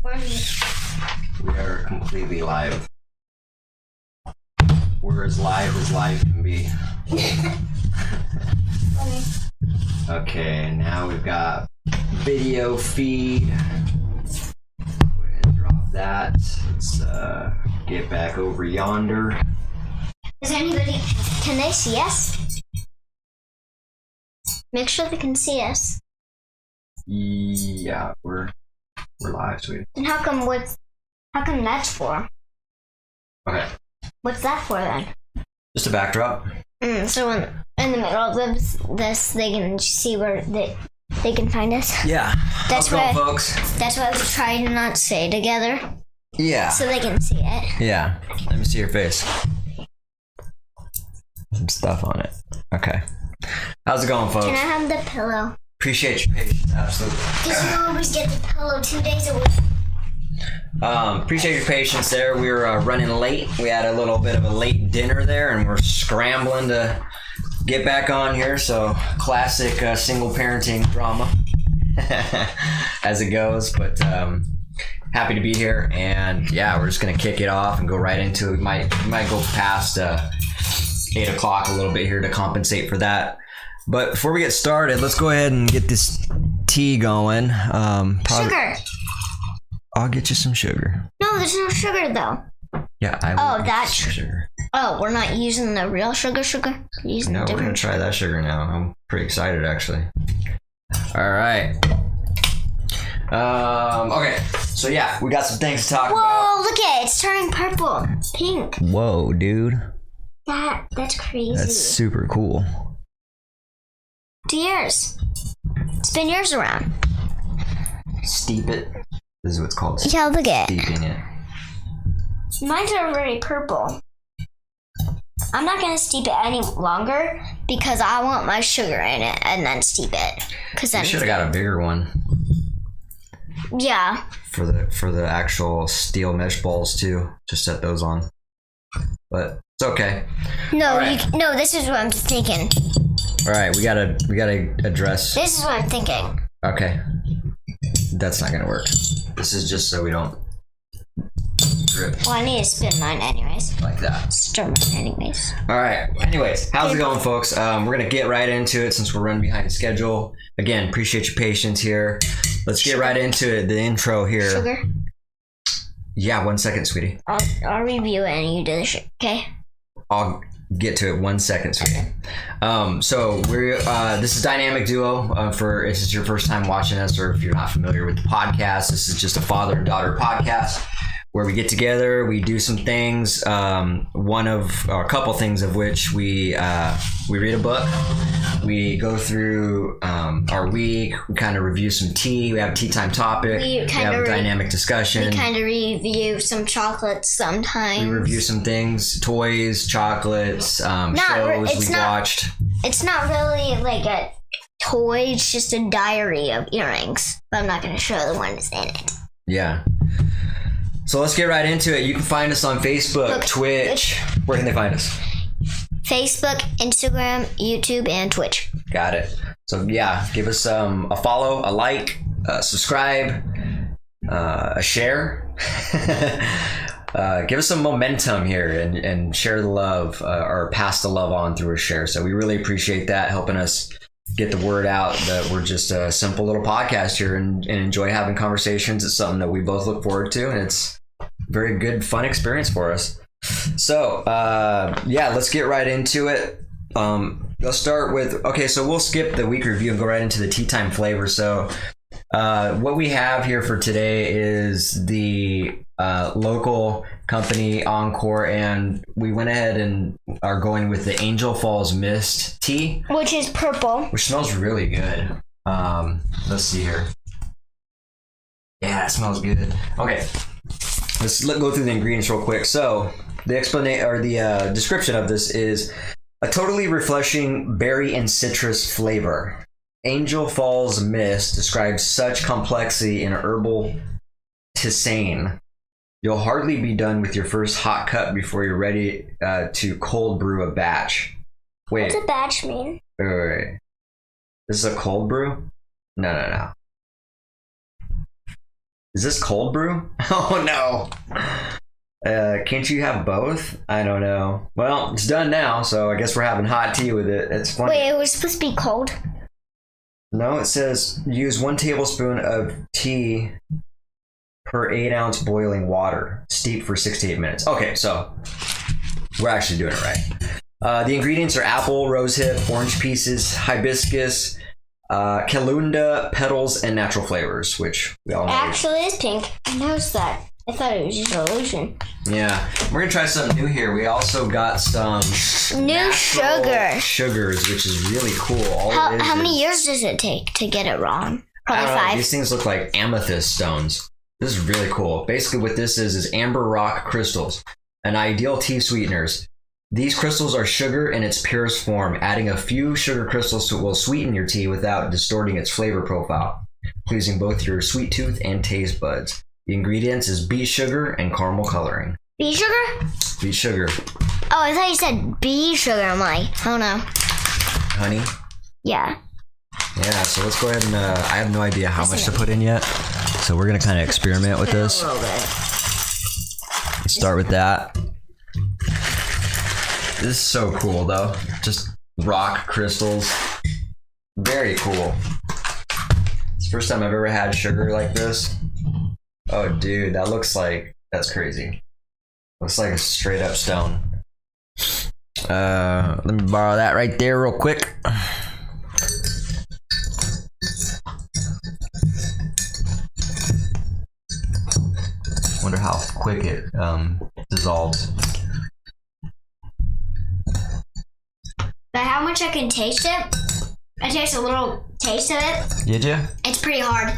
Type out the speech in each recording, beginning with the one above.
We are completely live. We're as live can be. Okay, now we've got video feed. Go ahead and drop that. Let's get back over yonder. Can they see us? Make sure they can see us. Yeah, we're live, sweetie. And how come that's for? Okay. What's that for then? Just a backdrop. So in the middle of this, they can see where they can find us. Yeah. That's How's it why, going, folks. That's why we try to not say together. Yeah. So they can see it. Yeah. Let me see your face. Some stuff on it. Okay. How's it going, folks? Can I have the pillow? Appreciate your patience, absolutely. Because you always get the pillow 2 days a week. Appreciate your patience there. We were running late. We had a little bit of a late dinner there, and we're scrambling to get back on here. So, classic single parenting drama as it goes. But happy to be here, and yeah, we're just gonna kick it off and go right into it. We might go past 8 o'clock a little bit here to compensate for that. But before we get started, let's go ahead and get this tea going. Sugar. I'll get you some sugar. No, there's no sugar though. Yeah, I will. Oh, get that's some sugar. Oh, we're not using the real sugar. We're using No, we're gonna different. try that sugar now. I'm pretty excited, actually. All right. Okay. So yeah, we got some things to talk about. Whoa! Look at it. It's turning purple, pink. Whoa, dude. That's crazy. That's super cool. Do yours. Spin yours around. Steep it. This is what's called Yeah, look at it. steeping it. Mine's already purple. I'm not gonna steep it any longer because I want my sugar in it and then steep it. Cause then You should have got a bigger one yeah. for the actual steel mesh balls too. Just set those on. But it's okay. No, All right. no. This is what I'm thinking. All right, we gotta address. This is what I'm thinking. Okay, that's not gonna work. This is just so we don't drip Well, I need to spin mine anyways. like that. Stir mine anyways. All right. Anyways, how's it going, folks? We're gonna get right into it since we're running behind schedule. Again, appreciate your patience here. Let's get right into it. The intro here. Sugar. Yeah, 1 second, sweetie. I'll review it and you do the shit. Okay. I'll get to it 1 second, sweetie. So we're this is Dynamic Duo. If this is your first time watching us, or if you're not familiar with the podcast, this is just a father and daughter podcast where we get together, we do some things. A couple things of which we read a book, we go through our week, we kind of review some tea, we have a tea time topic, we have a dynamic discussion. We kind of review some chocolates sometimes. We review some things, toys, chocolates, shows we watched. It's not really like a toy, it's just a diary of earrings. But I'm not going to show the ones in it. Yeah. So let's get right into it. You can find us on Facebook, Twitch. Where can they find us? Facebook, Instagram, YouTube, and Twitch. Got it. So yeah, give us a follow, a like, subscribe, a share. Give us some momentum here and share the love or pass the love on through a share. So we really appreciate that, helping us get the word out that we're just a simple little podcast here and enjoy having conversations. It's something that we both look forward to, and it's a very good, fun experience for us. So yeah, let's get right into it. Let's start with, okay, so we'll skip the week review and go right into the tea time flavor. So what we have here for today is the local company Encore, and we went ahead and are going with the Angel Falls Mist tea, which is purple, which smells really good. Let's see here. Yeah, it smells good. Okay, let's go through the ingredients real quick. So the description of this is a totally refreshing berry and citrus flavor. Angel Falls Mist describes such complexity in herbal tisane. You'll hardly be done with your first hot cup before you're ready to cold brew a batch. Wait. What's a batch mean? Wait. This is a cold brew? No. Is this cold brew? Oh no. Can't you have both? I don't know. Well, it's done now, so I guess we're having hot tea with it. It's funny. Wait, it was supposed to be cold? No, it says use 1 tablespoon of tea per 8-ounce boiling water. Steep for 6 to 8 minutes. Okay, so we're actually doing it right. The ingredients are apple, rosehip, orange pieces, hibiscus, calendula, petals, and natural flavors, which we all know. Actually, it's pink. I noticed that. I thought it was just a illusion. Yeah, we're gonna try something new here. We also got some new sugars, which is really cool. How many years does it take to get it wrong? Probably 5. These things look like amethyst stones. This is really cool. Basically, what this is amber rock crystals, an ideal tea sweeteners. These crystals are sugar in its purest form. Adding a few sugar crystals will sweeten your tea without distorting its flavor profile, pleasing both your sweet tooth and taste buds. The ingredients is beet sugar and caramel coloring. Beet sugar? Beet sugar. Oh, I thought you said bee sugar. I'm like, oh no. Honey? Yeah. Yeah, so let's go ahead and, I have no idea how much to put in yet. So we're going to kind of experiment with this. A little bit. Let's start with that. This is so cool though. Just rock crystals. Very cool. It's the first time I've ever had sugar like this. Oh dude, that's crazy. Looks like a straight up stone. Let me borrow that right there real quick. Wonder how quick it dissolves. But how much I can taste it? I taste a little taste of it. Did you? It's pretty hard.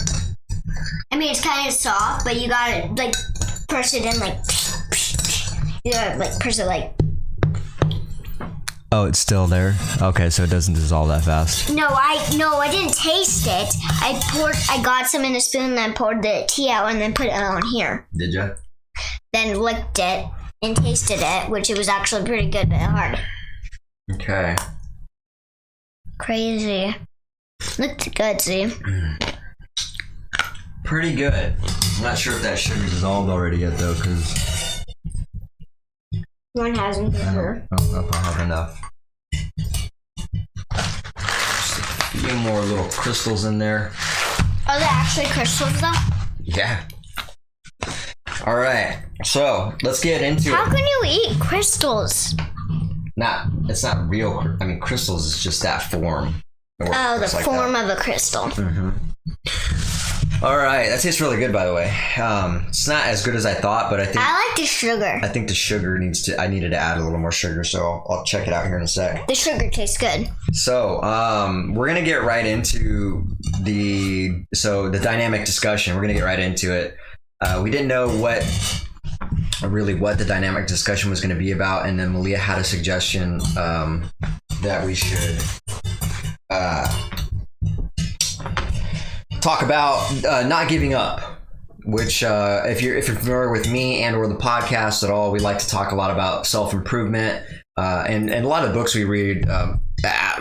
I mean, it's kind of soft, but you gotta like press it in, like you gotta like press it like. Oh, it's still there. Okay, so it doesn't dissolve that fast. No, I didn't taste it. I got some in a spoon, and then poured the tea out, and then put it on here. Did you? Then licked it and tasted it, which it was actually pretty good, but hard. Okay. Crazy. Looked good, see? Pretty good. I'm not sure if that sugar's dissolved already yet, though, because One hasn't for sure. I don't know if I have enough. Just a few more little crystals in there. Are they actually crystals, though? Yeah. All right. So let's get into How it. can you eat crystals? It's not real. I mean, crystals is just that form. Oh, the form of a crystal. Mm-hmm. All right, that tastes really good, by the way. It's not as good as I thought, but I like the sugar. think the sugar I needed to add a little more sugar, so I'll check it out here in a sec. The sugar tastes good. So, we're gonna get right into the dynamic discussion. We're gonna get right into it. We didn't know what the dynamic discussion was gonna be about, and then Malia had a suggestion that we should talk about not giving up, which if you're familiar with me and or the podcast at all, we like to talk a lot about self-improvement, and a lot of books we read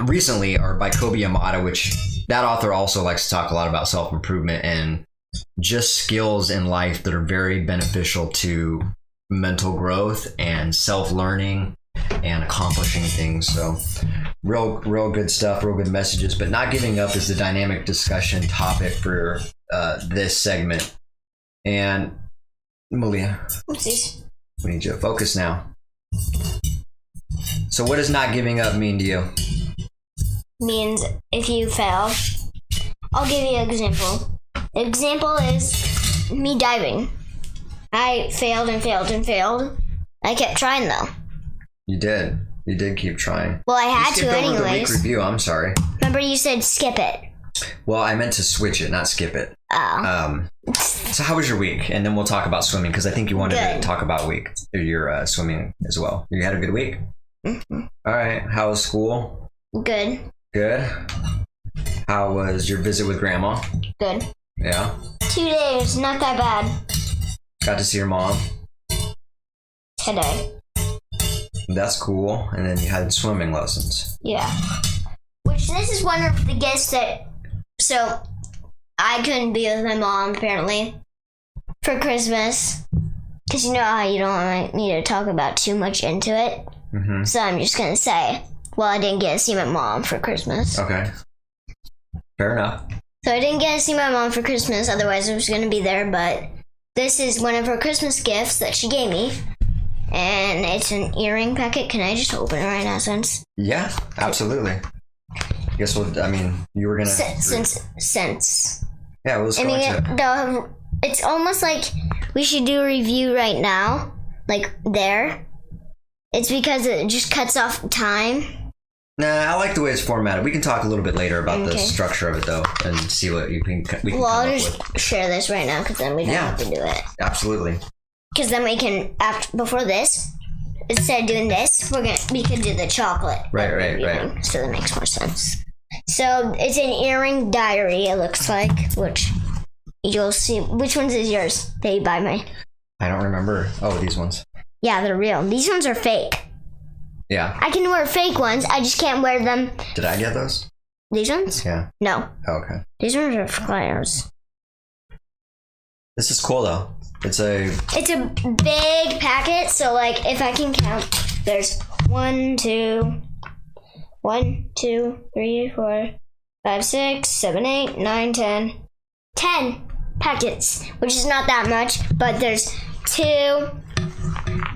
recently are by Kobe Yamada, which that author also likes to talk a lot about self-improvement and just skills in life that are very beneficial to mental growth and self-learning and accomplishing things. So real good stuff, real good messages. But not giving up is the dynamic discussion topic for this segment. And Malia, Oopsies. we need you to focus now. So what does not giving up mean to you? Means if you fail, I'll give you an example. The example is me diving. I failed and failed and failed. I kept trying though. You did keep trying. Well, I had You to skipped over the week anyways. review. I'm sorry. Remember you said skip it. Well, I meant to switch it, not skip it. Oh. So how was your week? And then we'll talk about swimming, because I think you wanted to Good. talk about your swimming as well. You had a good week? Mm-hmm. All right. How was school? Good. Good. How was your visit with Grandma? Good. Yeah. 2 days, not that bad. Got to see your mom? Today. That's cool. And then you had swimming lessons. Yeah. Which this is one of the gifts that, so I couldn't be with my mom apparently. for Christmas. Because you know how you don't want me to talk about too much into it. Mm-hmm. So I'm just going to say, well, I didn't get to see my mom for Christmas. Okay. Fair enough. So I didn't get to see my mom for Christmas, otherwise I was going to be there, but this is one of her Christmas gifts that she gave me. And it's an earring packet. Can I just open it right now, since? Yeah, absolutely. Guess what? I mean, you were gonna. Since. Yeah, let's go into it. It's almost like we should do a review right now, like there. It's because it just cuts off time. Nah, I like the way it's formatted. We can talk a little bit later about the structure of it, though, and see what we can come I'll up just with. share this right now, because then we don't have to do it. Absolutely. Because then we can, before this, instead of doing this, we could do the chocolate. Right. So that makes more sense. So it's an earring diary, it looks like, which you'll see. Which ones is yours that you buy me? I don't remember. Oh, these ones. Yeah, they're real. These ones are fake. Yeah. I can wear fake ones. I just can't wear them. Did I get those? These ones? Yeah. No. Oh, okay. These ones are flyers. This is cool, though. It's a big packet, so like if I can count, there's 1, 2, 3, 4, 5, 6, 7, 8, 9, 10 packets, which is not that much, but there's 2,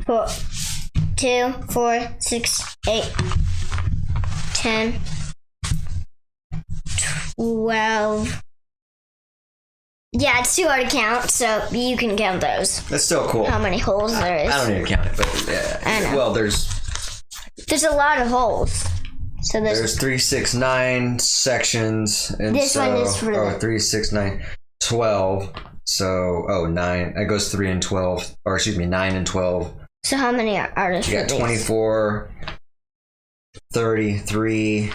4, 6, 8, 10, 12. Yeah, it's too hard to count, so you can count those. That's still cool. How many holes there is. I don't need to count it, but I know. Well, there's a lot of holes. So there's 3, 6, 9 sections, and this one is for 3, 6, 9, 12. So 9. It goes 3 and 12, or excuse me, 9 and 12. So how many are there? You got 24, 33.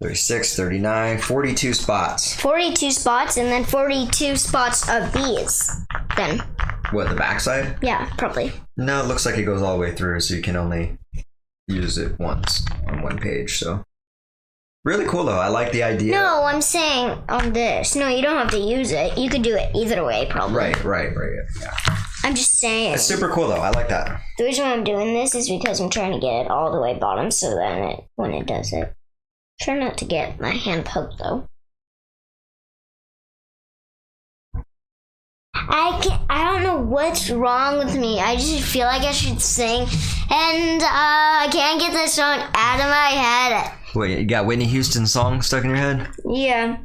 36, 39, 42 spots. 42 spots, and then 42 spots of these. Then. What, the backside? Yeah, probably. No, it looks like it goes all the way through, so you can only use it once on one page, so. Really cool, though. I like the idea. No, I'm saying on this. No, you don't have to use it. You could do it either way, probably. Right. Yeah. I'm just saying. It's super cool, though. I like that. The reason why I'm doing this is because I'm trying to get it all the way bottom, so then when it does it. Try not to get my hand poked, though. I don't know what's wrong with me. I just feel like I should sing, and I can't get this song out of my head. Wait, you got Whitney Houston's song stuck in your head? Yeah.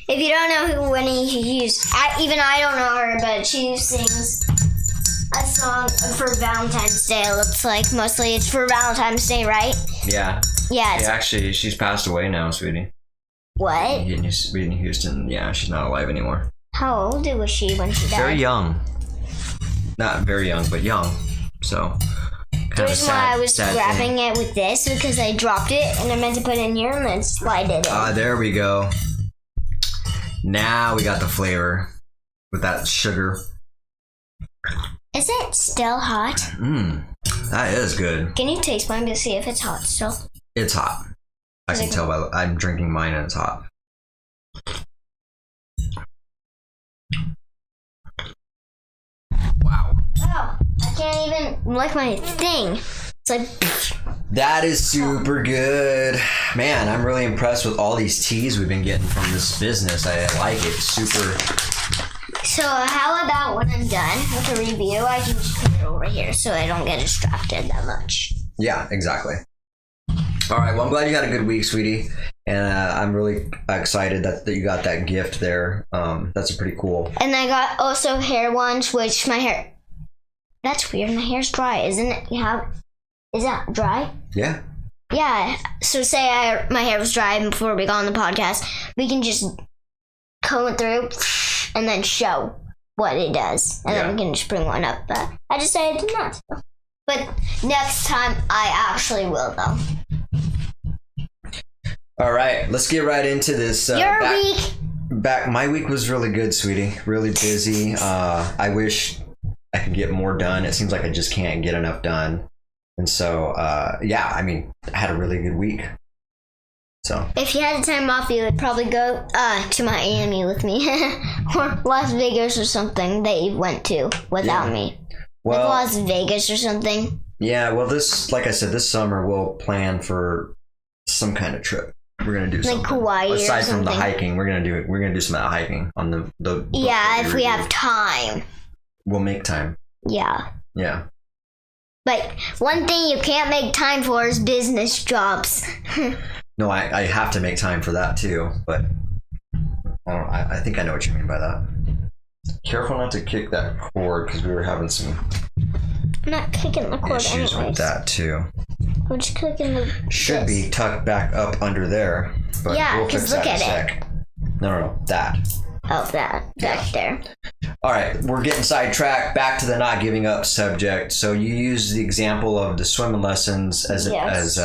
If you don't know who Whitney Houston, even I don't know her, but she sings a song for Valentine's Day. It looks like mostly it's for Valentine's Day, right? Yeah. Yeah. Actually, she's passed away now, sweetie. What? Whitney Houston. Yeah, she's not alive anymore. How old was she when she died? Very young. Not very young, but young. So. The reason why I was wrapping it with this because I dropped it and I meant to put it in here and then slide it in. There we go. Now we got the flavor with that sugar. Is it still hot? That is good. Can you taste mine to see if it's hot still? It's hot. I can tell by I'm drinking mine and it's hot. Wow. Oh, I can't even lick my thing. It's like... That is super good. Man, I'm really impressed with all these teas we've been getting from this business. I like it. Super. So how about when I'm done with the review, I can just put it over here so I don't get distracted that much. Yeah, exactly. All right, well, I'm glad you had a good week, sweetie. And I'm really excited that you got that gift there. That's pretty cool. And I got also hair ones, which my hair... That's weird. My hair's dry, isn't it? Is that dry? Yeah. Yeah. So say my hair was dry before we got on the podcast. We can just comb it through and then show what it does. And then we can just bring one up. But I decided not to. But next time I actually will, though. All right, let's get right into this. Your week. My week was really good, sweetie. Really busy. I wish I could get more done. It seems like I just can't get enough done. And so, I had a really good week. So if you had a time off, you would probably go to Miami with me or Las Vegas or something that you went to without me. well, Like Las Vegas or something. yeah. Well, like I said, this summer we'll plan for some kind of trip. We're gonna do Like something. Hawaii or Aside from the something. hiking, we're gonna do some of that hiking on the boat Yeah, that if we have reviewed. time. We'll make time. Yeah. Yeah. But one thing you can't make time for is business jobs. No, I have to make time for that too, but I think I know what you mean by that. Careful not to kick that cord because we were having some I'm not kicking the cord issues anyways. with that too. I'm just clicking the... Should be tucked back up under there, but Yeah, we'll 'cause fix look that in a at sec. No, that. Oh, that. Back there. All right, we're getting sidetracked. Back to the not giving up subject. So you used the example of the swimming lessons as Yes.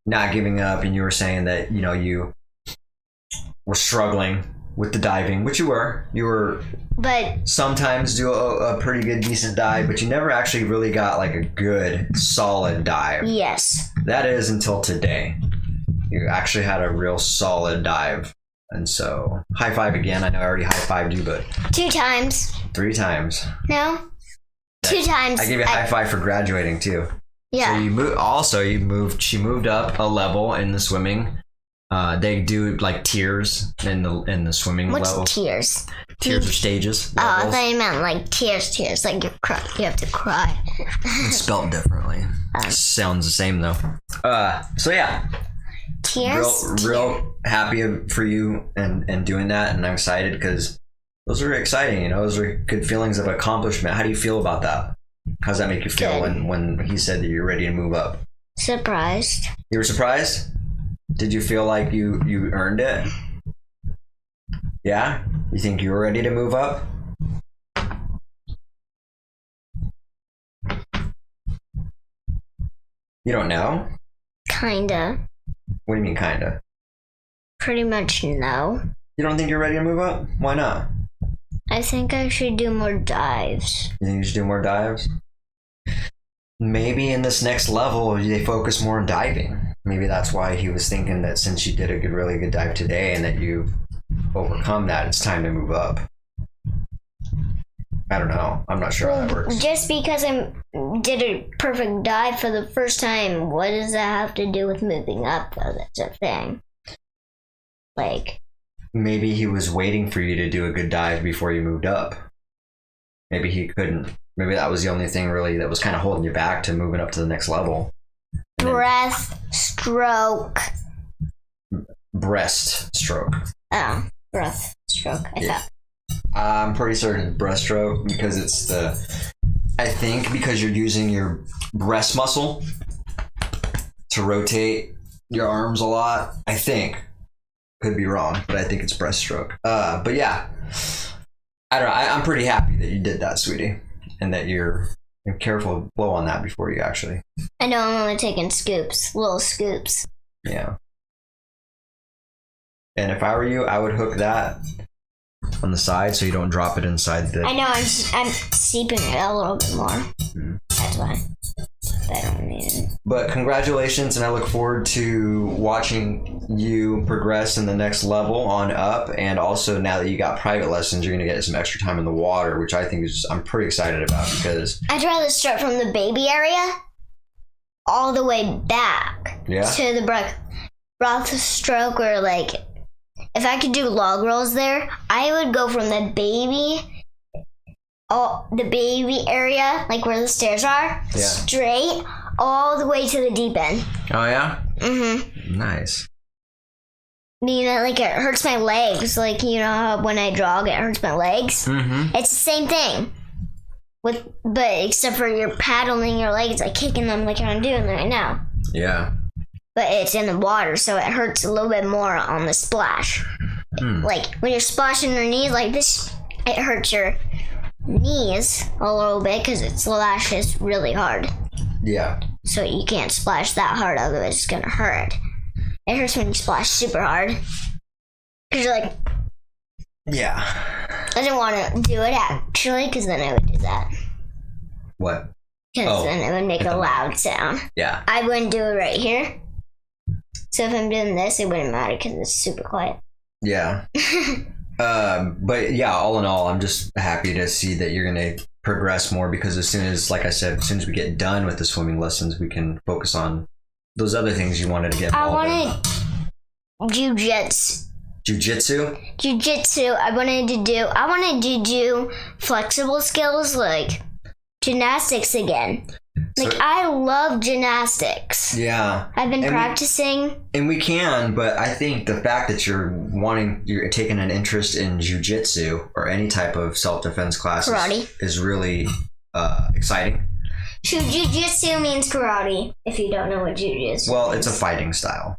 not giving up, and you were saying that you were struggling with the diving, which you were. You were But sometimes do a pretty good, decent dive, but you never actually really got like a good, solid dive. yes. That is until today. You actually had a real solid dive. And so, high five again. I know I already high fived you, but 2 times. 3 times. No? 2 times. I gave you a high five for graduating too. Yeah. So she moved up a level in the swimming. They do like tiers in the swimming What's level. tiers? Tiers or stages. Oh, I levels. thought you meant like tears. Like you have to cry. It's spelled differently. Sounds the same though. So yeah, Tears? real happy for you and doing that, and I'm excited because those are exciting. Those are good feelings of accomplishment. How do you feel about that? How does that make you feel Good. when he said that you're ready to move up? Surprised. You were surprised? Did you feel like you earned it? Yeah? You think you were ready to move up? You don't know? Kinda. What do you mean, kinda? Pretty much no. You don't think you're ready to move up? Why not? I think I should do more dives. You think you should do more dives? Maybe in this next level, they focus more on diving. Maybe that's why he was thinking that since you did a really good dive today and that you overcome that, it's time to move up. I don't know. I'm not sure how that works. Just because I did a perfect dive for the first time, what does that have to do with moving up, though? That's a thing. Like, Maybe he was waiting for you to do a good dive before you moved up. Maybe he couldn't. Maybe that was the only thing really that was kind of holding you back to moving up to the next level. breath stroke. Breaststroke. Oh, breath stroke. I Yeah. thought. I'm pretty certain breaststroke because I think because you're using your breast muscle to rotate your arms a lot. I think. Could be wrong, but I think it's breaststroke. But yeah, I don't know. I'm pretty happy that you did that, sweetie, and that you're careful to blow on that before you actually. I know I'm only taking scoops, little scoops. Yeah. And if I were you, I would hook that on the side so you don't drop it inside the. I know I'm seeping it a little bit more. That's why. I don't need it. But congratulations, and I look forward to watching you progress in the next level on up. And also, now that you got private lessons, you're going to get some extra time in the water, which I think I'm pretty excited about because. I'd rather start from the baby area all the way back to the breaststroke, or like if I could do log rolls there, I would go from the baby area, like where the stairs are, straight all the way to the deep end. Oh yeah? Mm-hmm. Nice. Meaning that like it hurts my legs, like you know how when I jog it hurts my legs. Mm-hmm. It's the same thing. But except for you're paddling your legs, like kicking them like I'm doing right now. Yeah. But it's in the water, so it hurts a little bit more on the splash. Like when you're splashing your knees like this, it hurts your knees a little bit because it splashes really hard. Yeah. So you can't splash that hard, otherwise it's gonna hurt. It hurts when you splash super hard. Because you're like, Yeah. I didn't want to do it actually, because then I would do that. What? Because then it would make a loud sound. Yeah. I wouldn't do it right here. So if I'm doing this, it wouldn't matter because it's super quiet. Yeah. But yeah, all in all, I'm just happy to see that you're going to progress more, because as soon as, like I said, as soon as we get done with the swimming lessons, we can focus on those other things you wanted to get involved in. I wanted jujitsu. Jiu-jitsu? I wanted to do flexible skills like gymnastics again. Like, I love gymnastics. Yeah. I've been practicing. And we can, but I think the fact that you're taking an interest in jiu-jitsu or any type of self-defense classes Karate is really exciting. Jiu-jitsu means karate, if you don't know what jiu-jitsu Well, means. it's a fighting style.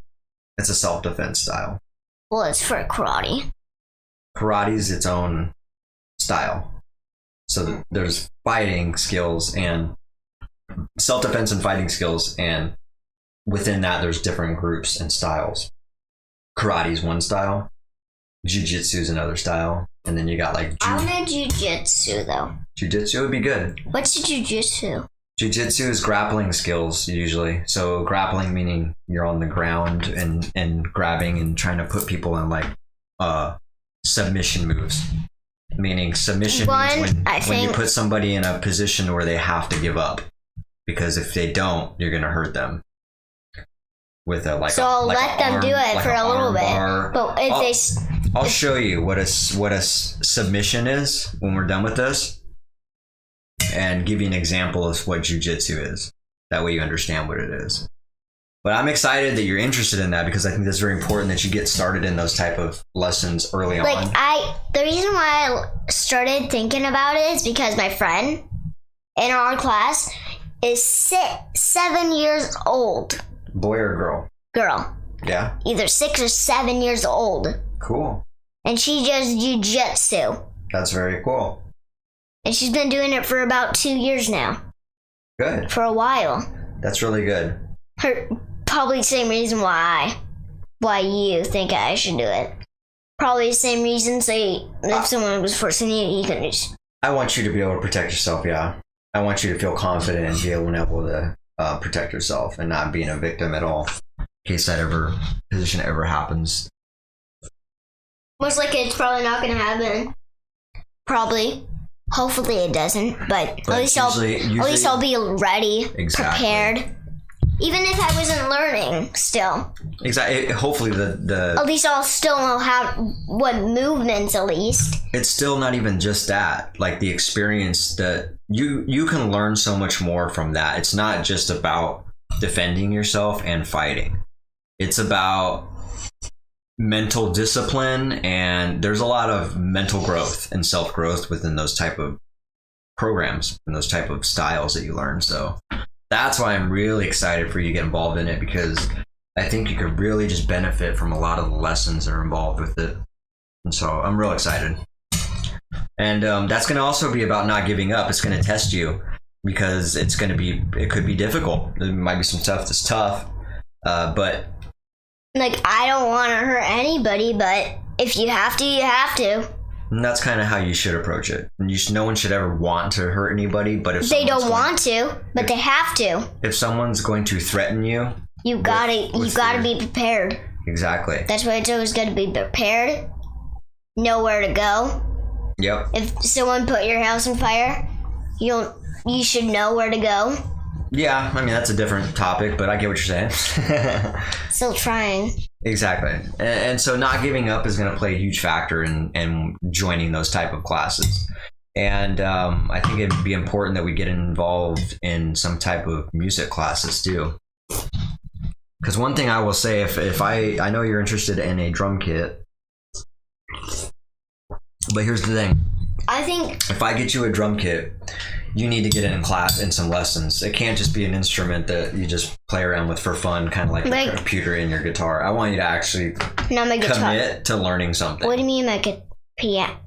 It's a self-defense style. Well, it's for karate. Karate's its own style. So there's fighting skills and self-defense and fighting skills, and within that there's different groups and styles. Karate's one style, jiu-jitsu is another style, and then you got like I wanted jiu-jitsu though. Jiu-jitsu would be good. What's jiu-jitsu? Jiu-jitsu is grappling skills usually. So grappling meaning you're on the ground and grabbing and trying to put people in like submission moves. Meaning submission means when you put somebody in a position where they have to give up. Because if they don't, you're gonna hurt them. With a like. So I'll let them do it for a little bit. But if I'll show you what a submission is when we're done with this, and give you an example of what jiu-jitsu is. That way you understand what it is. But I'm excited that you're interested in that, because I think that's very important that you get started in those type of lessons early on. The reason why I started thinking about it is because my friend in our class is 7 years old. Boy or girl? Girl. Yeah. Either 6 or 7 years old. Cool. And she does jiu-jitsu. That's very cool. And she's been doing it for about 2 years now. Good. For a while. That's really good. Probably the same reason why you think I should do it. Probably the same reason, so if someone was forcing you can just... I want you to be able to protect yourself, yeah. I want you to feel confident and be able to protect yourself and not being a victim at all, in case that position ever happens. Most likely it's probably not going to happen. Probably. Hopefully it doesn't, but at least I'll be ready, prepared. Even if I wasn't learning, still. Exactly. Hopefully at least I'll still know what movements at least. It's still not even just that. Like the experience that you can learn so much more from that. It's not just about defending yourself and fighting. It's about mental discipline, and there's a lot of mental growth and self-growth within those type of programs and those type of styles that you learn. So that's why I'm really excited for you to get involved in it, because I think you could really just benefit from a lot of the lessons that are involved with it. And so I'm real excited. And that's going to also be about not giving up. It's going to test you, because it could be difficult. There might be some stuff that's tough, but like, I don't want to hurt anybody, but if you have to, you have to. And that's kind of how you should approach it. And no one should ever want to hurt anybody, but if they don't want to, but they have to. If someone's going to threaten you, you gotta be prepared. Exactly. That's why it's always good to be prepared. Know where to go. Yep. If someone put your house on fire, you should know where to go. Yeah, I mean, that's a different topic, but I get what you're saying. Still trying. Exactly. And so not giving up is going to play a huge factor in joining those type of classes. And I think it'd be important that we get involved in some type of music classes too. Because one thing I will say, if I know you're interested in a drum kit, but here's the thing. I think if I get you a drum kit, you need to get in class in some lessons. It can't just be an instrument that you just play around with for fun, kind of like your computer and your guitar. I want you to actually commit to learning something. What do you mean piano?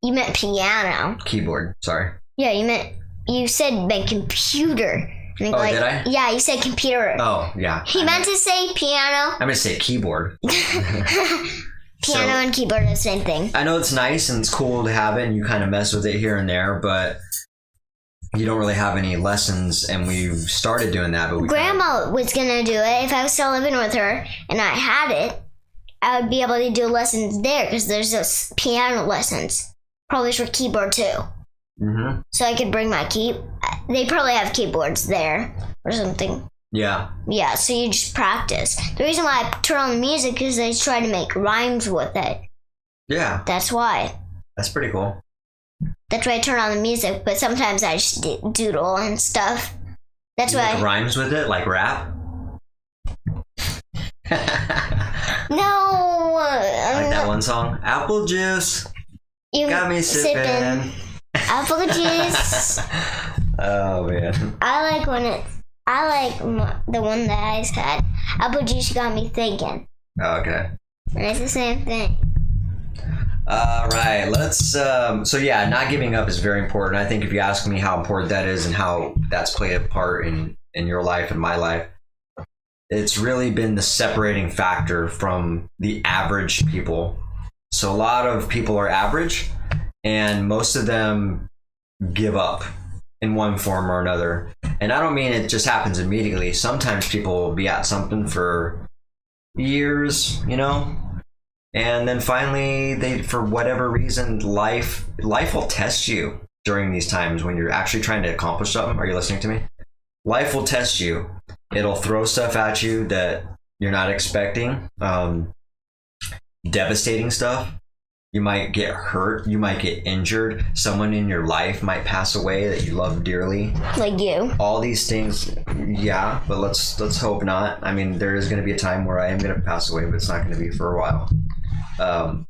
You meant piano. Keyboard, sorry. Yeah, you said my computer. Did I? Yeah, you said computer. Oh, yeah. He meant to say piano. I meant to say keyboard. Piano and keyboard are the same thing. I know it's nice and it's cool to have it and you kind of mess with it here and there, but you don't really have any lessons, and we've started doing that, but we Grandma was gonna do it if I was still living with her and I had it. I would be able to do lessons there because there's those piano lessons, probably for keyboard too. Mm-hmm. So I could bring my They probably have keyboards there or something. Yeah. Yeah, so you just practice. The reason why I turn on the music is I try to make rhymes with it. Yeah. That's why. That's pretty cool. That's why I turn on the music, but sometimes I just doodle and stuff. That's why. Like rhymes with it, like rap. No. Like that one song, Apple Juice. You got me sipping. Apple juice. Oh man. I like the one that I said. Apple juice got me thinking. Okay. And it's the same thing. All right, let's so yeah, not giving up is very important. I think if you ask me how important that is and how that's played a part in your life and my life, it's really been the separating factor from the average people. So a lot of people are average, and most of them give up in one form or another. And I don't mean it just happens immediately. Sometimes people will be at something for years, you know, and then finally they, for whatever reason, life will test you during these times when you're actually trying to accomplish something. Are you listening to me? Life will test you. It'll throw stuff at you that you're not expecting. Devastating stuff. You might get hurt. You might get injured. Someone in your life might pass away that you love dearly. Like you. All these things, yeah, but let's hope not. I mean, there is going to be a time where I am going to pass away, but it's not going to be for a while.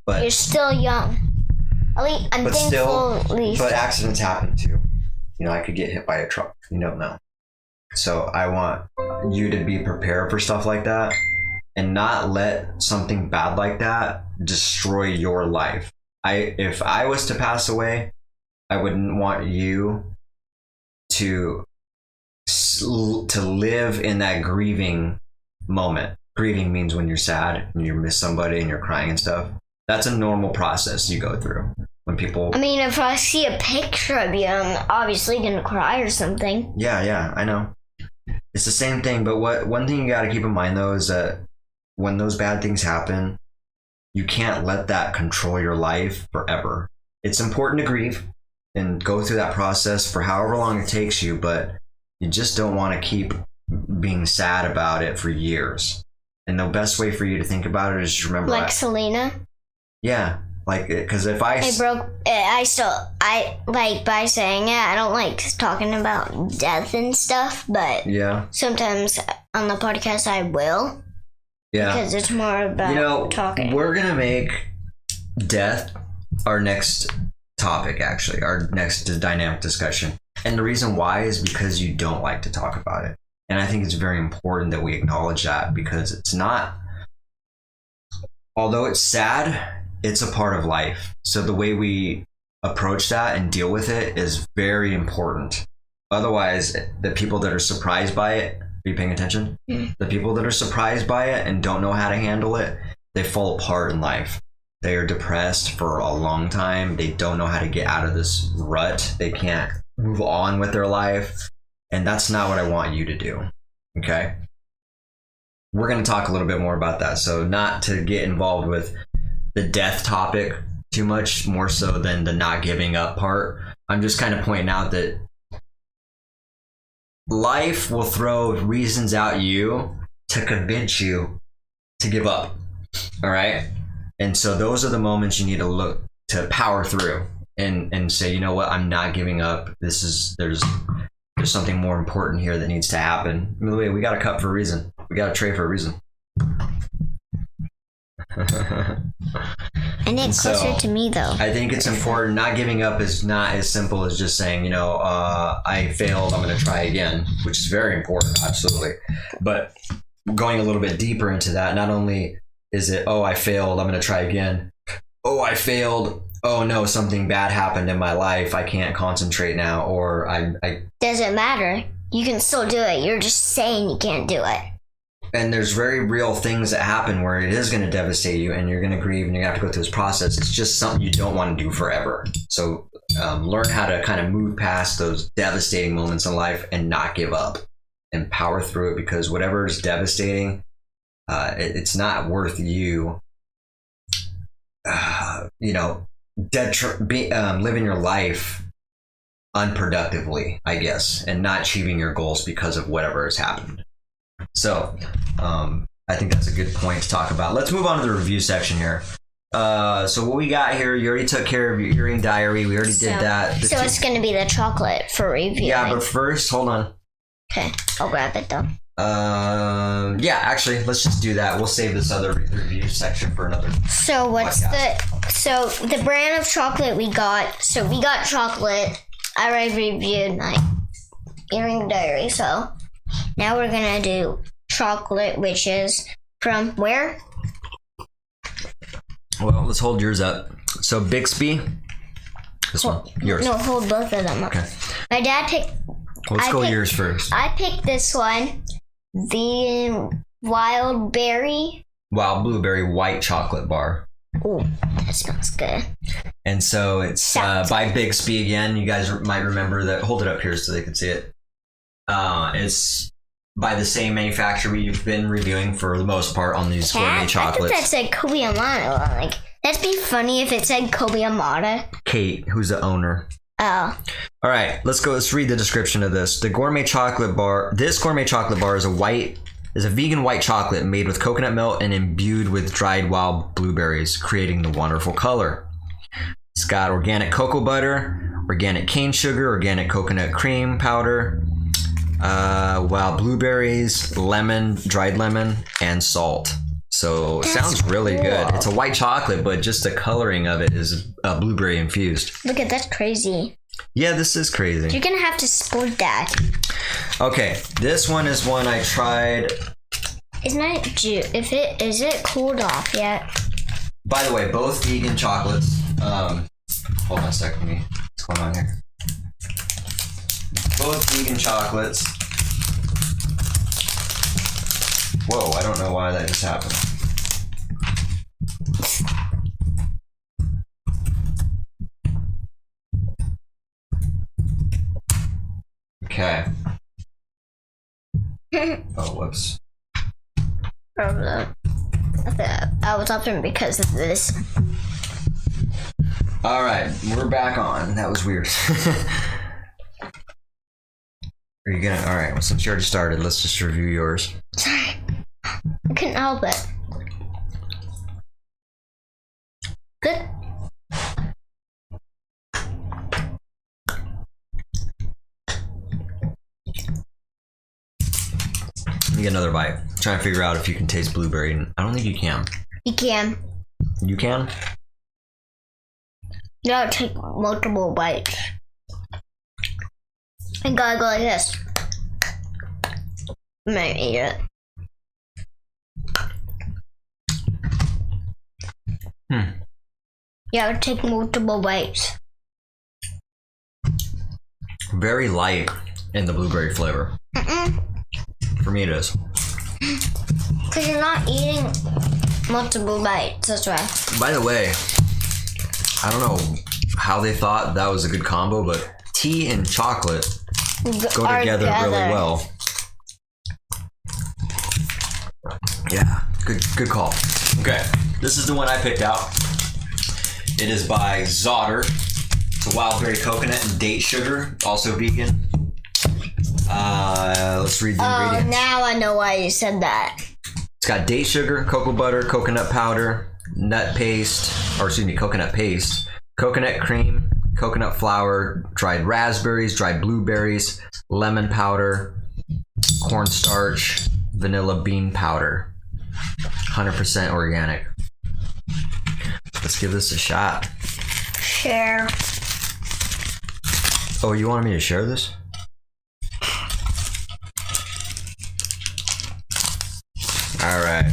But you're still young. At least I'm thankful. Still, at least. But accidents happen too. You know, I could get hit by a truck. You don't know. So I want you to be prepared for stuff like that and not let something bad like that destroy your life. If I was to pass away, I wouldn't want you to live in that grieving moment. Grieving means when you're sad and you miss somebody and you're crying and stuff. That's a normal process you go through. When people, I mean, if I see a picture of you, I'm obviously gonna cry or something. Yeah, I know. It's the same thing, but one thing you got to keep in mind though is that when those bad things happen, you can't let that control your life forever. It's important to grieve and go through that process for however long it takes you, but you just don't want to keep being sad about it for years. And the best way for you to think about it is just remember like Selena. Yeah, like, because if by saying it, I don't like talking about death and stuff, but yeah, sometimes on the podcast I will. Yeah, because it's more about talking. We're gonna make death our next topic, actually, our next dynamic discussion. And the reason why is because you don't like to talk about it. And I think it's very important that we acknowledge that, because it's not, although it's sad, it's a part of life. So the way we approach that and deal with it is very important. Otherwise, the people that are surprised by it, are you paying attention? Mm. The people that are surprised by it and don't know how to handle it, they fall apart in life. They are depressed for a long time. They don't know how to get out of this rut. They can't move on with their life. And that's not what I want you to do. Okay? We're going to talk a little bit more about that. So not to get involved with the death topic too much, more so than the not giving up part. I'm just kind of pointing out that life will throw reasons at you to convince you to give up. All right? And so those are the moments you need to look to power through and say, you know what, I'm not giving up. There's something more important here that needs to happen. By the way, we got a cup for a reason. We got a tray for a reason. And it's closer to me, though. I think it's important. Not giving up is not as simple as just saying, I failed, I'm going to try again, which is very important, absolutely. But going a little bit deeper into that, not only is it, I failed, I'm going to try again. I failed. Oh no, something bad happened in my life. I can't concentrate now, or I. Doesn't matter. You can still do it. You're just saying you can't do it. and there's very real things that happen where it is going to devastate you and you're going to grieve and you're going to have to go through this process. It's just something you don't want to do forever. So learn how to kind of move past those devastating moments in life and not give up and power through it, because whatever is devastating, it's not worth you, living your life unproductively, I guess, and not achieving your goals because of whatever has happened. So I think that's a good point to talk about. Let's move on to the review section here. So what we got here, you already took care of your earring diary. We already did that. So it's going to be the chocolate for review. Yeah, but first, hold on. Okay, I'll grab it though. Yeah, actually, let's just do that. We'll save this other review section for another. So the brand of chocolate we got? So we got chocolate. I already reviewed my earring diary. So now we're gonna do chocolate, which is from where? Well, let's hold yours up. So Bixby, this one, yours. No, hold both of them up. Okay. My dad picked. Let's go yours first. I picked this one, the Wild Blueberry White Chocolate Bar. Ooh, that smells good. And so it's by Bixby again. You guys might remember that. Hold it up here so they can see it. It's by the same manufacturer we've been reviewing for the most part on these gourmet chocolates. I thought that said Kobe Amada. Like, that'd be funny if it said Kobe Amada. Kate, who's the owner. Oh. All right, let's read the description of this. The gourmet chocolate bar. This gourmet chocolate bar is a vegan white chocolate made with coconut milk and imbued with dried wild blueberries, creating the wonderful color. It's got organic cocoa butter, organic cane sugar, organic coconut cream powder, wild blueberries, dried lemon, and salt. So it sounds really good. It's a white chocolate, but just the coloring of it is blueberry infused. Look at that, crazy. Yeah, this is crazy. You're gonna have to split that. Okay, this one is one I tried. Is it cooled off yet? By the way, both vegan chocolates. Hold on a second, what's going on here? Both vegan chocolates. Whoa, I don't know why that just happened. Okay. Oh, whoops. I was upping because of this. All right, we're back on. That was weird. Are you gonna? All right. Well, since you already started, let's just review yours. Sorry, I couldn't help it. Good. Let me get another bite. Trying to figure out if you can taste blueberry. I don't think you can. You can. You can? You gotta take multiple bites. You gotta go like this. I'm gonna eat it. You gotta take multiple bites. Very light in the blueberry flavor. For me, it is. Because you're not eating multiple bites, that's why. By the way, I don't know how they thought that was a good combo, but tea and chocolate go together really well. Yeah, good call. Okay, this is the one I picked out. It is by Zotter. It's a wild berry coconut and date sugar, also vegan. Let's read the ingredients. Now I know why you said that. It's got date sugar, cocoa butter, coconut powder, coconut paste, coconut cream, coconut flour, dried raspberries, dried blueberries, lemon powder, cornstarch, vanilla bean powder. 100% organic. Let's give this a shot. Share. Oh, you wanted me to share this? All right.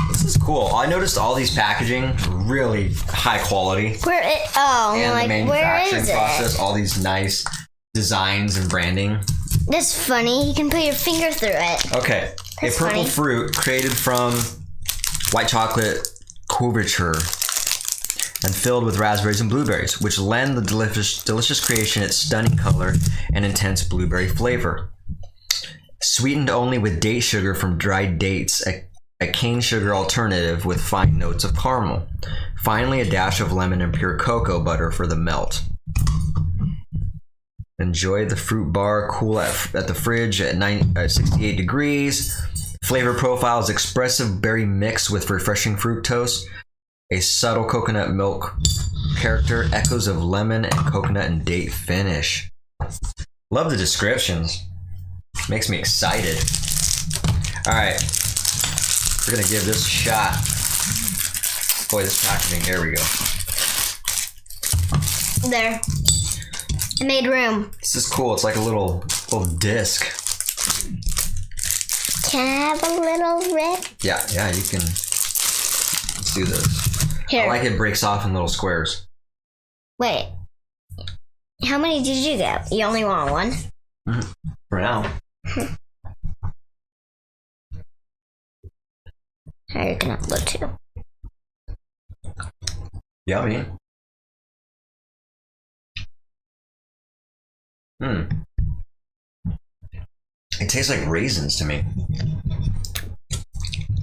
This is cool. I noticed all these packaging really high quality. And the manufacturing process, all these nice designs and branding. That's funny. You can put your finger through it. Okay. That's a purple funny. fruit created from white chocolate couverture and filled with raspberries and blueberries, which lend the delicious creation its stunning color and intense blueberry flavor. Sweetened only with date sugar from dried dates, a cane sugar alternative with fine notes of caramel. Finally, a dash of lemon and pure cocoa butter for the melt. Enjoy the fruit bar, cool at the fridge at 68 degrees. Flavor profile is expressive berry mix with refreshing fructose. A subtle coconut milk character, echoes of lemon and coconut and date finish. Love the descriptions. Makes me excited. All right, we're gonna give this a shot. Boy, this packaging, there we go. There. I made room. This is cool. It's like a little disc. Can I have a little rip? Yeah, you can. Let's do this. Here. I like it breaks off in little squares. Wait. How many did you get? You only want one? For now. Here, you can have the two. Yummy. It tastes like raisins to me.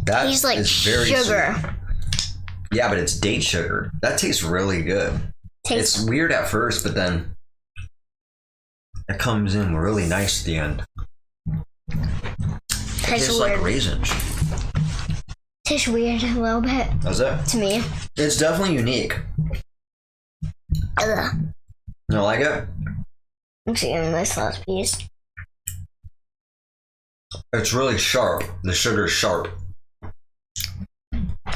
That Tastes like is very sugar. sweet. Yeah, but it's date sugar. That tastes really good. It's weird at first, but then it comes in really nice at the end. Tastes Tastes weird. like raisins. Tastes weird a little bit How's that? to me. It's definitely unique. Ugh. You don't like it? I'm seeing this last piece. It's really sharp. The sugar is sharp,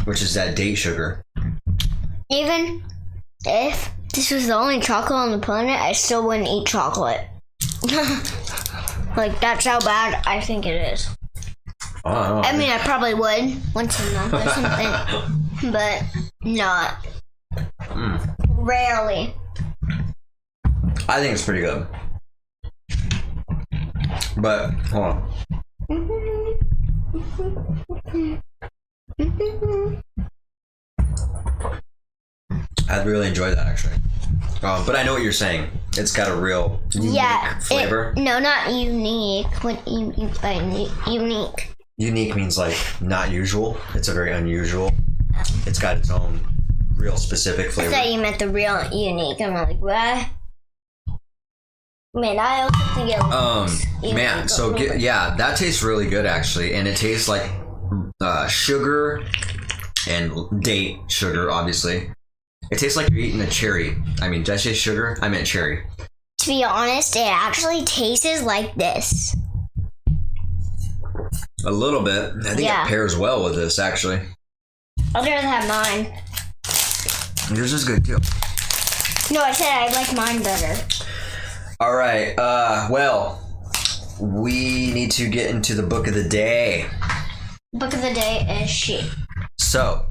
which is that date sugar. Even if this was the only chocolate on the planet, I still wouldn't eat chocolate. Like, that's how bad I think it is. Oh, I mean, I probably would once a month or something, but not. Rarely. I think it's pretty good. But hold on. I'd really enjoy that actually. But I know what you're saying. It's got a real unique flavor. No, not unique. What you mean by unique? Unique means like not usual. It's a very unusual. It's got its own real specific I flavor. thought you meant the real unique. I'm like, what? Man, I also think it looks Man, so yeah, that tastes really good actually, and it tastes like sugar and date sugar, obviously. It tastes like you're eating a cherry. I mean, did I say sugar? I meant cherry. To be honest, it actually tastes like this. A little bit. I think Yeah. it pairs well with this actually. I'd rather have mine. Yours is good too. No, I said I like mine better. All right. Well, we need to get into the book of the day. Book of the day is She. So,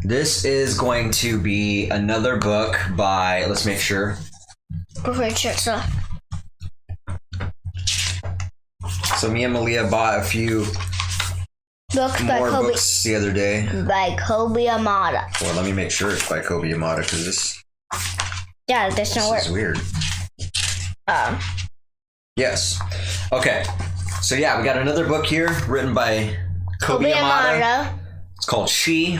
this is going to be another book by, let's make sure. Richard. So me and Malia bought a few Book by more Kobe. books the other day. By Kobe Amada. Well, let me make sure it's by Kobe Yamada because this Yeah, this don't work. is weird. Yes. Okay. So yeah, we got another book here written by Kobe Yamada. It's called She.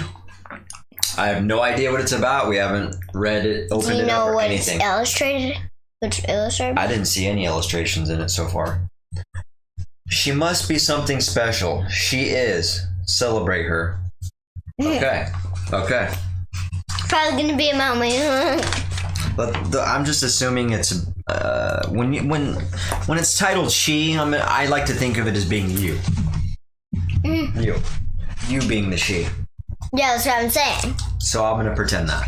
I have no idea what it's about. We haven't read it, Do opened you it up, know or what anything. it's illustrated? Which illustrated? I didn't see any illustrations in it so far. She must be something special. She is. Celebrate her. Okay. Okay. Probably gonna be about me. But I'm just assuming it's when it's titled She. I like to think of it as being you. You being the she. Yeah, that's what I'm saying. So I'm gonna pretend that.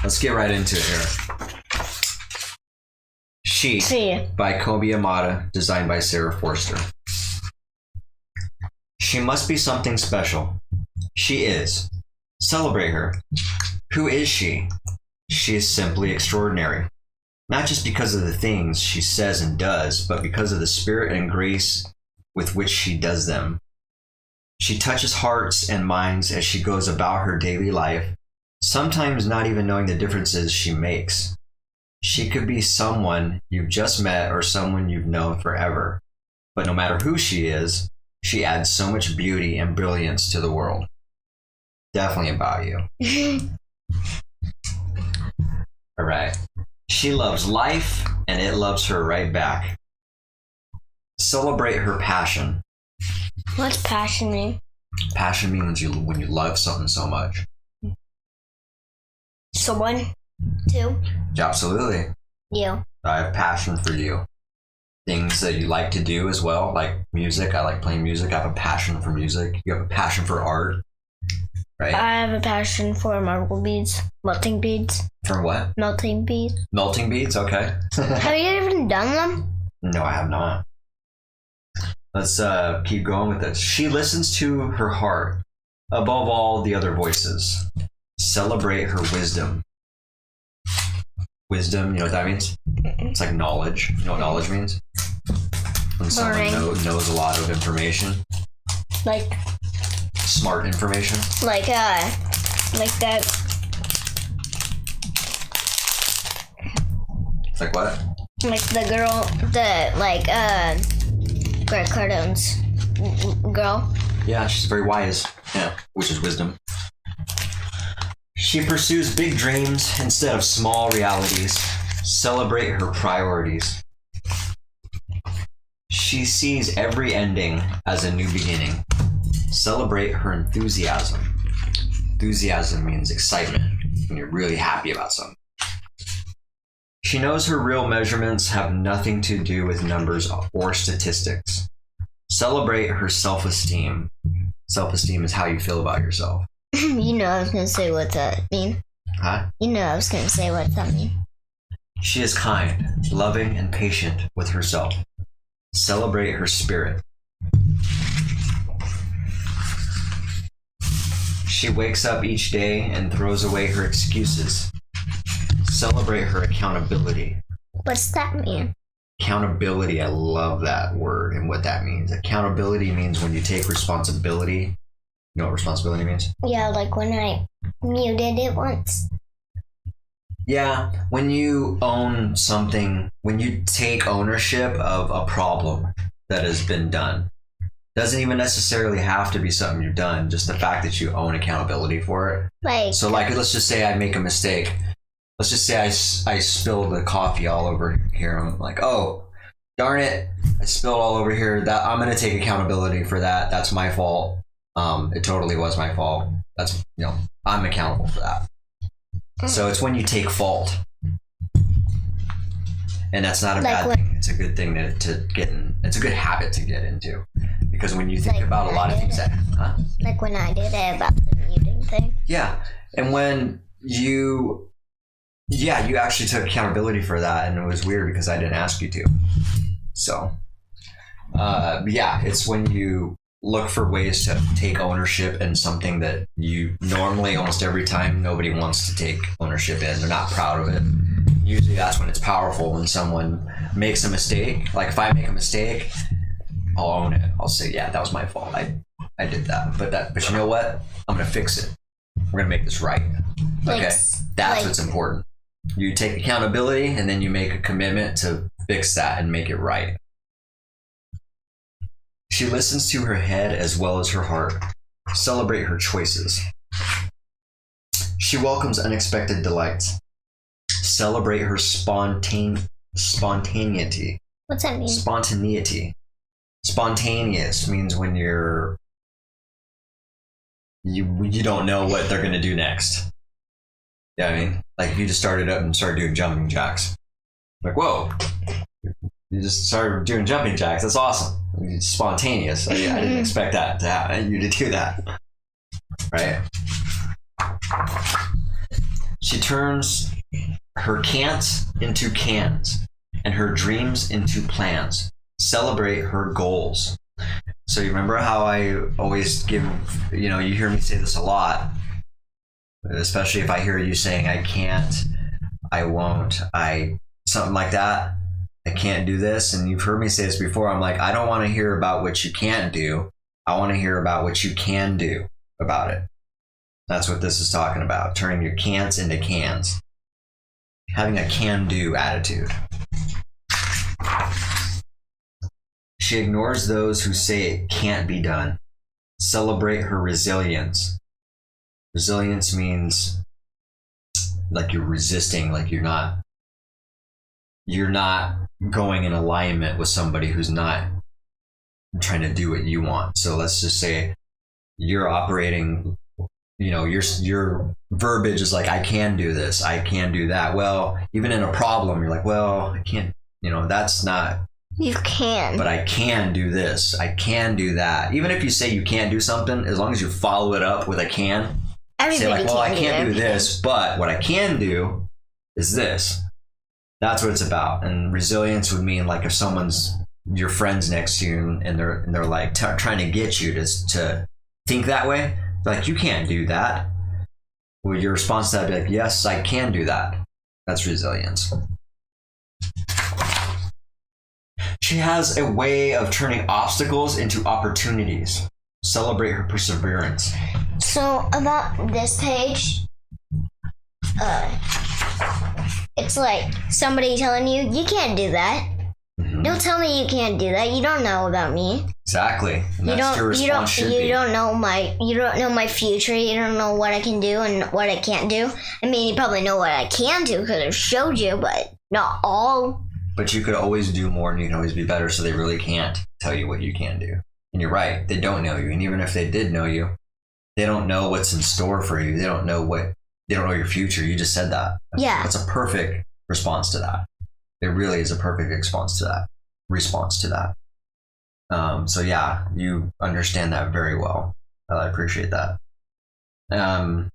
Let's get right into it here. She She. by Kobe Yamada, designed by Sarah Forster. She must be something special. She is. Celebrate her. Who is she? She is simply extraordinary. not just because of the things she says and does, but because of the spirit and grace with which she does them. She touches hearts and minds as she goes about her daily life, sometimes not even knowing the differences she makes. She could be someone you've just met or someone you've known forever. But no matter who she is, she adds so much beauty and brilliance to the world. Definitely about you. All right. She loves life, and it loves her right back. Celebrate her passion. What's passion mean? Passion means when you love something so much. Someone? Two? Absolutely. You. I have passion for you. Things that you like to do as well, like music. I like playing music. I have a passion for music. You have a passion for art, right? I have a passion for marble beads. Melting beads. For what? Melting beads. Melting beads? Okay. Have you even done them? No, I have not. Let's keep going with this. She listens to her heart above all the other voices. Celebrate her wisdom. Wisdom, you know what that means? It's like knowledge. You know what knowledge means? When someone knows a lot of information. Like Smart information. Like that. It's like what? Like the girl, Greg Cardone's girl. Yeah, she's very wise. Yeah, which is wisdom. She pursues big dreams instead of small realities. Celebrate her priorities. She sees every ending as a new beginning. Celebrate her enthusiasm. Enthusiasm means excitement, when you're really happy about something. She knows her real measurements have nothing to do with numbers or statistics. Celebrate her self-esteem. Self-esteem is how you feel about yourself. You know I was going to say what that mean. Huh? You know I was going to say what that mean. She is kind, loving, and patient with herself. Celebrate her spirit. She wakes up each day and throws away her excuses. Celebrate her accountability. What's that mean? Accountability, I love that word and what that means. Accountability means when you take responsibility. You know what responsibility means? Yeah, like when I muted it once. Yeah, when you own something, when you take ownership of a problem that has been done. Doesn't even necessarily have to be something you've done, just the fact that you own accountability for it. So let's just say I make a mistake. Let's just say I spilled the coffee all over here. I'm like, oh, darn it, I spilled all over here. That I'm gonna take accountability for that. That's my fault. It totally was my fault. That's, I'm accountable for that. So it's when you take fault. And that's not a bad thing. It's a good thing to get in. It's a good habit to get into. Because when you think about a lot of things that... Huh? Like when I did it about the muting thing. Yeah. And when you actually took accountability for that, and it was weird because I didn't ask you to. So, it's when you look for ways to take ownership in something that you normally, almost every time, nobody wants to take ownership in. They're not proud of it. Usually that's when it's powerful, when someone makes a mistake. Like if I make a mistake, I'll own it. I'll say, yeah, that was my fault. I did that. But you know what? I'm going to fix it. We're going to make this right. Okay? That's what's important. You take accountability and then you make a commitment to fix that and make it right. She listens to her head as well as her heart. Celebrate her choices. She welcomes unexpected delights. Celebrate her spontaneity. What's that mean? Spontaneity. Spontaneous means when you don't know what they're going to do next. Yeah, I mean, like if you just started up and started doing jumping jacks. Like, whoa. You just started doing jumping jacks. That's awesome. It's spontaneous. I didn't expect that to happen. You to do that. Right? She turns her can'ts into cans and her dreams into plans. Celebrate her goals. So you remember how I always give, you hear me say this a lot, especially if I hear you saying I can't, I won't, I something like that. I can't do this. And you've heard me say this before. I'm like, I don't want to hear about what you can't do. I want to hear about what you can do about it. That's what this is talking about. Turning your can'ts into cans. Having a can-do attitude. She ignores those who say it can't be done. Celebrate her resilience. Resilience means like you're resisting, like you're not going in alignment with somebody who's not trying to do what you want. So let's just say you're operating, your verbiage is like, I can do this, I can do that. Well, even in a problem, you're like, well, I can't, that's not. You can. But I can do this, I can do that. Even if you say you can't do something, as long as you follow it up with a can. Everybody say like, well, I can't do everything. this, but what I can do is this. That's what it's about. And resilience would mean like if someone's your friend's next to you and they're like trying to get you to think that way, they're like, you can't do that. Well, your response to that would be like, yes, I can do that. That's resilience. She has a way of turning obstacles into opportunities. Celebrate her perseverance. So about this page, it's like somebody telling you can't do that. Mm-hmm. Don't tell me you can't do that. You don't know about me. Exactly. And that's your response should be. You don't know my future. You don't know what I can do and what I can't do. I mean, you probably know what I can do because I showed you, but not all. But you could always do more and you can always be better, so they really can't tell you what you can do. And you're right, they don't know you. And even if they did know you, they don't know what's in store for you. They don't know your future. You just said that. Yeah. That's a perfect response to that. It really is a perfect response to that. So yeah, you understand that very well. I appreciate that. And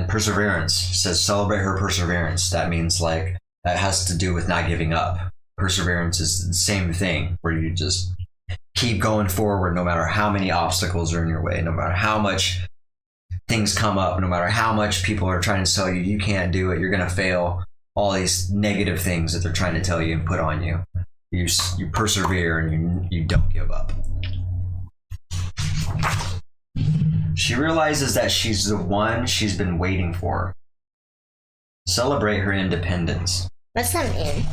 perseverance says celebrate her perseverance. That means like that has to do with not giving up. Perseverance is the same thing, where you just keep going forward no matter how many obstacles are in your way, no matter how much things come up, no matter how much people are trying to tell you can't do it, you're going to fail, all these negative things that they're trying to tell you and put on you. You persevere and you don't give up. She realizes that she's the one she's been waiting for. Celebrate her independence. What's that mean?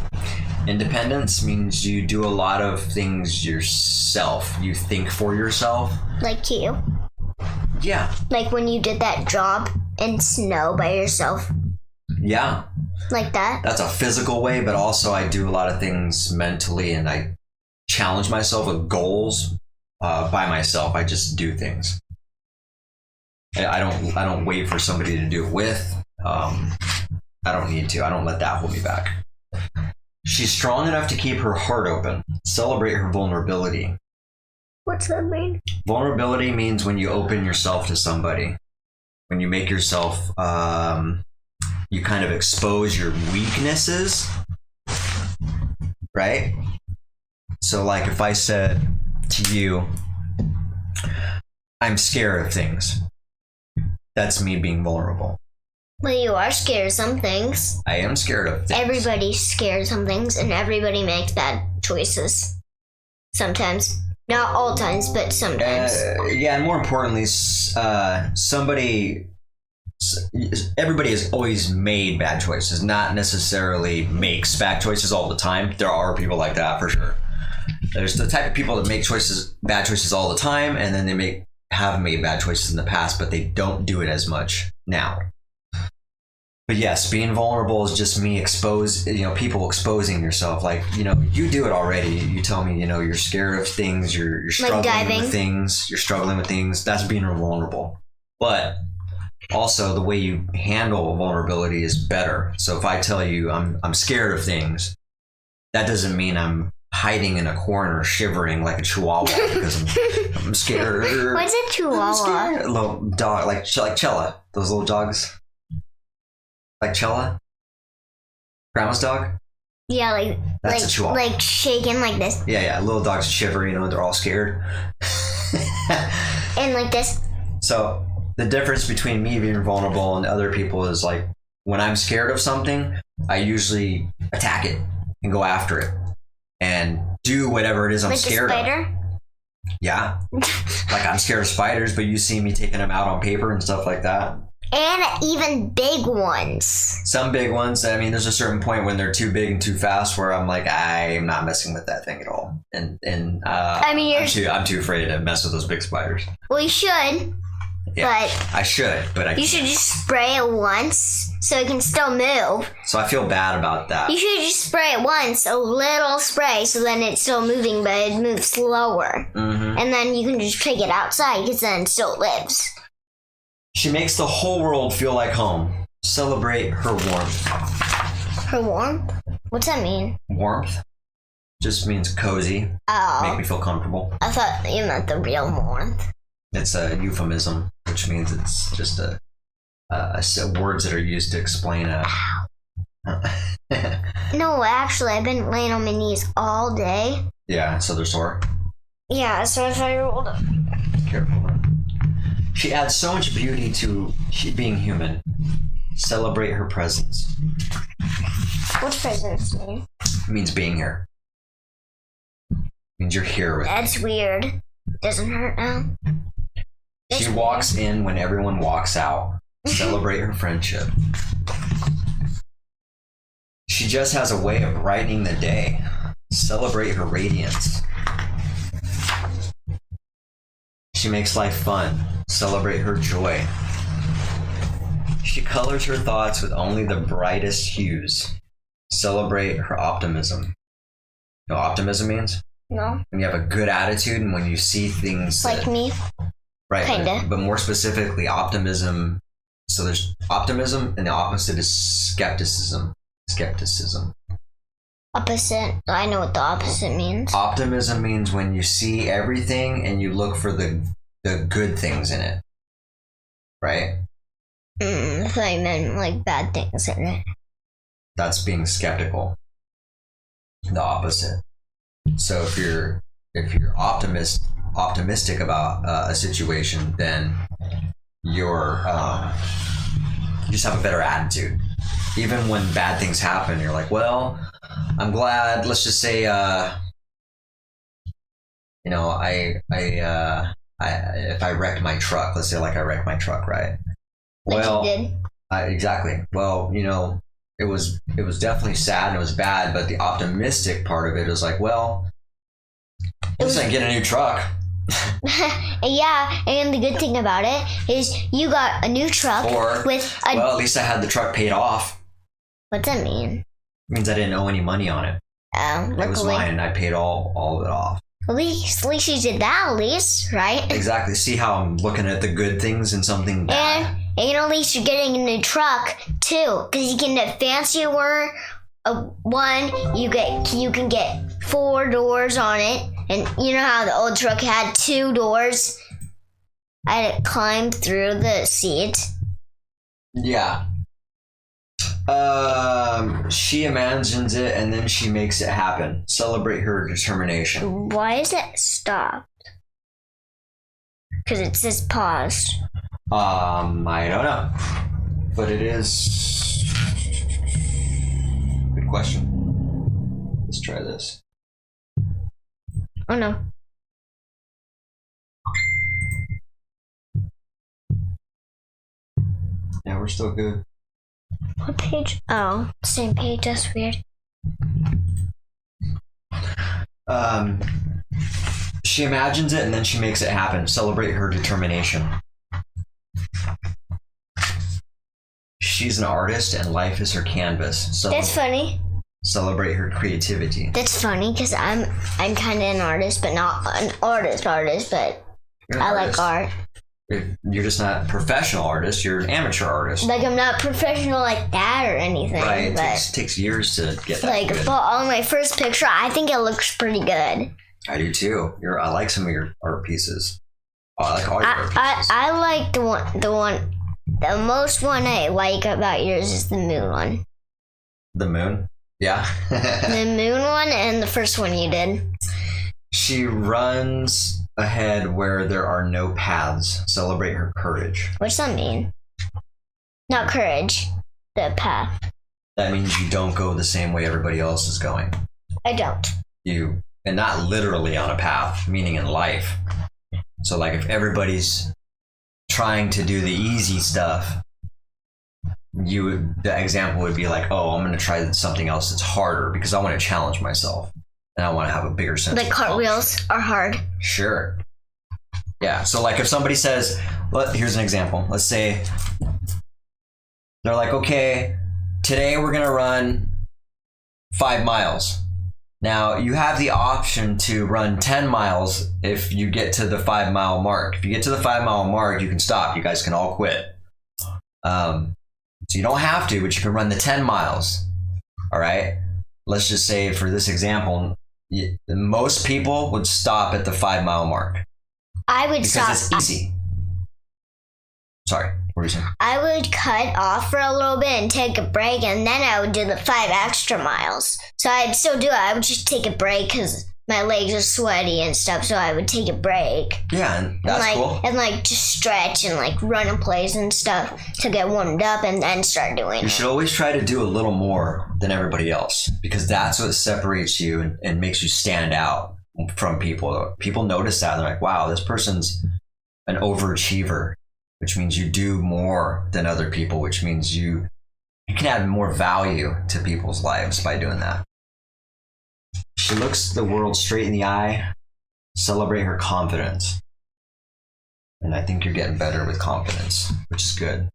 Independence means you do a lot of things yourself. You think for yourself. Like you? Yeah. Like when you did that job in snow by yourself? Yeah. Like that? That's a physical way, but also I do a lot of things mentally and I challenge myself with goals by myself. I just do things. I don't wait for somebody to do it with. I don't need to. I don't let that hold me back. She's strong enough to keep her heart open. Celebrate her vulnerability. What's that mean? Vulnerability means when you open yourself to somebody. When you make yourself, you kind of expose your weaknesses, right? So like if I said to you, I'm scared of things. That's me being vulnerable. Well, you are scared of some things. I am scared of things. Everybody's scared of some things, and everybody makes bad choices. Sometimes. Not all times, but sometimes. Yeah, and more importantly, everybody has always made bad choices, not necessarily makes bad choices all the time. There are people like that for sure. There's the type of people that make bad choices all the time, and then they have made bad choices in the past, but they don't do it as much now. But yes, being vulnerable is just me people exposing yourself. Like, you do it already. You tell me, you're scared of things, you're struggling with things, That's being vulnerable. But also the way you handle vulnerability is better. So if I tell you I'm scared of things, that doesn't mean I'm hiding in a corner shivering like a chihuahua because I'm scared. What's a chihuahua? A little dog, like Chella, those little dogs. Like Chella? Grandma's dog? Yeah, That's a chihuahua. Like shaking like this. Yeah, little dogs shiver, they're all scared. And like this. So the difference between me being vulnerable and other people is like when I'm scared of something, I usually attack it and go after it and do whatever it is I'm like scared a spider? of. Yeah. Like I'm scared of spiders, but you see me taking them out on paper and stuff like that. And even big ones. Some big ones. I mean, there's a certain point when they're too big and too fast where I'm like, I'm not messing with that thing at all. And I mean, I'm too afraid to mess with those big spiders. Well, you should. Yeah, but I should, but I you can't. should just spray it once so it can still move. So I feel bad about that. You should just spray it once, a little spray, so then it's still moving, but it moves slower. Mm-hmm. And then you can just take it outside because then it still lives. She makes the whole world feel like home. Celebrate her warmth. Her warmth? What's that mean? Warmth just means cozy. Make Oh, me feel comfortable. I thought you meant the real warmth. It's a euphemism, which means it's just a words that are used to explain a. No, actually, I've been laying on my knees all day. Yeah, so they're sore. Yeah, so if I rolled up. Careful. She adds so much beauty to being human. Celebrate her presence. What's presence mean? It means being here. It means you're here with me. That's weird. Doesn't hurt now. She walks in when everyone walks out. Celebrate her friendship. She just has a way of brightening the day. Celebrate her radiance. She makes life fun. Celebrate her joy. She colors her thoughts with only the brightest hues. Celebrate her optimism. You know what optimism means? No. When you have a good attitude and when you see things Like me? right, kinda. but more specifically optimism. So there's optimism and the opposite is skepticism. Opposite. I know what the opposite means. Optimism means when you see everything and you look for the good things in it. Right? I thought you meant like bad things in it. That's being skeptical. The opposite. So if you're optimistic about a situation, then you're you just have a better attitude. Even when bad things happen, you're like, well, I'm glad. Let's just say, if I wrecked my truck, let's say like I wrecked my truck, right? Like Well, you did. exactly. Well, it was definitely sad and it was bad, but the optimistic part of it was like, well, at least I get a new truck. Yeah, and the good thing about it is you got a new truck Or, with a. well, at least I had the truck paid off. What's that mean? It means I didn't owe any money on it. Oh, It was luckily. mine and I paid all of it off. At least you did that, at least, right? Exactly. See how I'm looking at the good things in something bad? And at least you're getting a new truck too, because you can get fancier one. You can get 4 doors on it, and you know how the old truck had 2 doors. I had to climb through the seat. Yeah. She imagines it and then she makes it happen. Celebrate her determination. Why is it stopped? Because it says paused. I don't know, but it is. Good question. Let's try this. Oh no. Yeah, we're still good. What page? Oh, same page. That's weird. She imagines it and then she makes it happen. Celebrate her determination. She's an artist and life is her canvas. So That's funny. celebrate her creativity. That's funny because I'm kind of an artist, but not an artist, but You're an I artist. like art. You're just not a professional artist. You're an amateur artist. Like I'm not professional like that or anything, Right. It but takes years to get that like good. but on my first picture, I think it looks pretty good. I do too. I like some of your art pieces. Oh, I like all your art pieces. I like the most one I like about yours is the moon one. The moon. Yeah. The moon one and the first one you did. She runs ahead where there are no paths. Celebrate her courage. What's that mean? Not courage. the path. That means you don't go the same way everybody else is going. I don't. And not literally on a path, meaning in life. So like if everybody's trying to do the easy stuff, the example would be like, oh, I'm going to try something else that's harder because I want to challenge myself and I want to have a bigger sense. Like cartwheels are hard. Sure. Yeah. So like if somebody says, here's an example. Let's say they're like, okay, today we're going to run 5 miles. Now you have the option to run 10 miles if you get to the 5 mile mark. If you get to the 5 mile mark, you can stop. You guys can all quit. So you don't have to, but you can run the 10 miles. All right. Let's just say for this example, most people would stop at the 5 mile mark. I would because stop. It's easy. Sorry, what were you saying? I would cut off for a little bit and take a break, and then I would do the 5 extra miles. So I'd still do it. I would just take a break because my legs are sweaty and stuff, so I would take a break. Yeah, and that's cool. And just stretch and run in place and stuff to get warmed up and then start doing it. You should always try to do a little more than everybody else because that's what separates you and makes you stand out from people. People notice that and they're like, wow, this person's an overachiever, which means you do more than other people, which means you can add more value to people's lives by doing that. She looks the world straight in the eye. Celebrate her confidence. And I think you're getting better with confidence, which is good.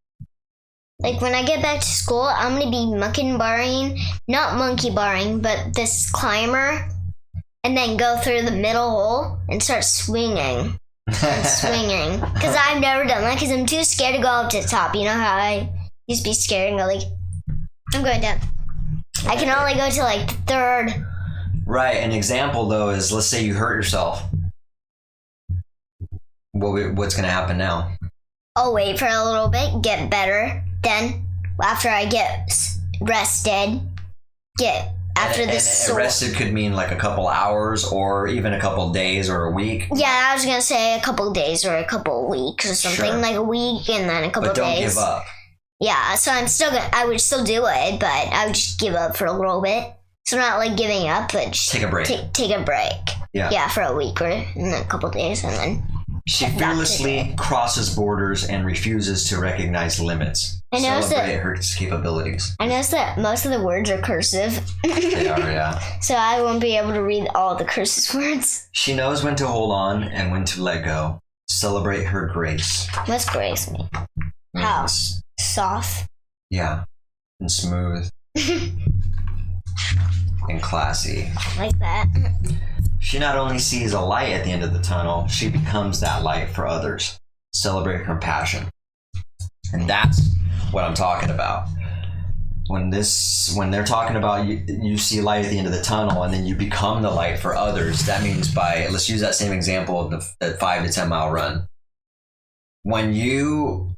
Like when I get back to school, I'm going to be not monkey barring, but this climber, and then go through the middle hole and start swinging. Swinging. Because I've never done that because I'm too scared to go up to the top. You know how I used to be scared and go I'm going down. I can only go to the third. Right. An example, though, is let's say you hurt yourself. What's going to happen now? I'll wait for a little bit, get better. Then, after I get rested, rested could mean a couple hours or even a couple days or a week. Yeah, I was going to say a couple days or a couple weeks or something. Sure. Like a week and then a couple days. But don't give up. Yeah, so I would still do it, but I would just give up for a little bit. So not giving up, but just take a break. Take a break. Yeah. Yeah, for a week and then a couple days and then. She fearlessly crosses borders and refuses to recognize limits. Celebrate her capabilities. I noticed that most of the words are cursive. They are, yeah. So I won't be able to read all the cursive words. She knows when to hold on and when to let go. Celebrate her grace. What's grace mean? How? Soft? Yeah. And smooth. And classy. Like that. She not only sees a light at the end of the tunnel, she becomes that light for others. Celebrate her passion. And that's what I'm talking about. When they're talking about you see light at the end of the tunnel and then you become the light for others, that means let's use that same example of the 5 to 10 mile run. When you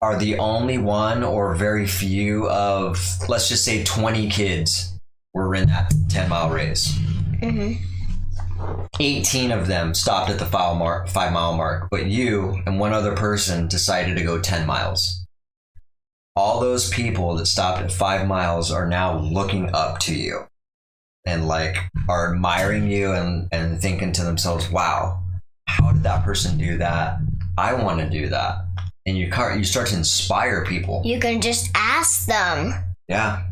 are the only one or very few of, let's just say 20 kids were in that 10 mile race. Mm-hmm. 18 of them stopped at the 5 mile mark, but you and one other person decided to go 10 miles. All those people that stopped at 5 miles are now looking up to you and are admiring you and thinking to themselves, wow, how did that person do that? I want to do that. And you start to inspire people. You can just ask them. Yeah.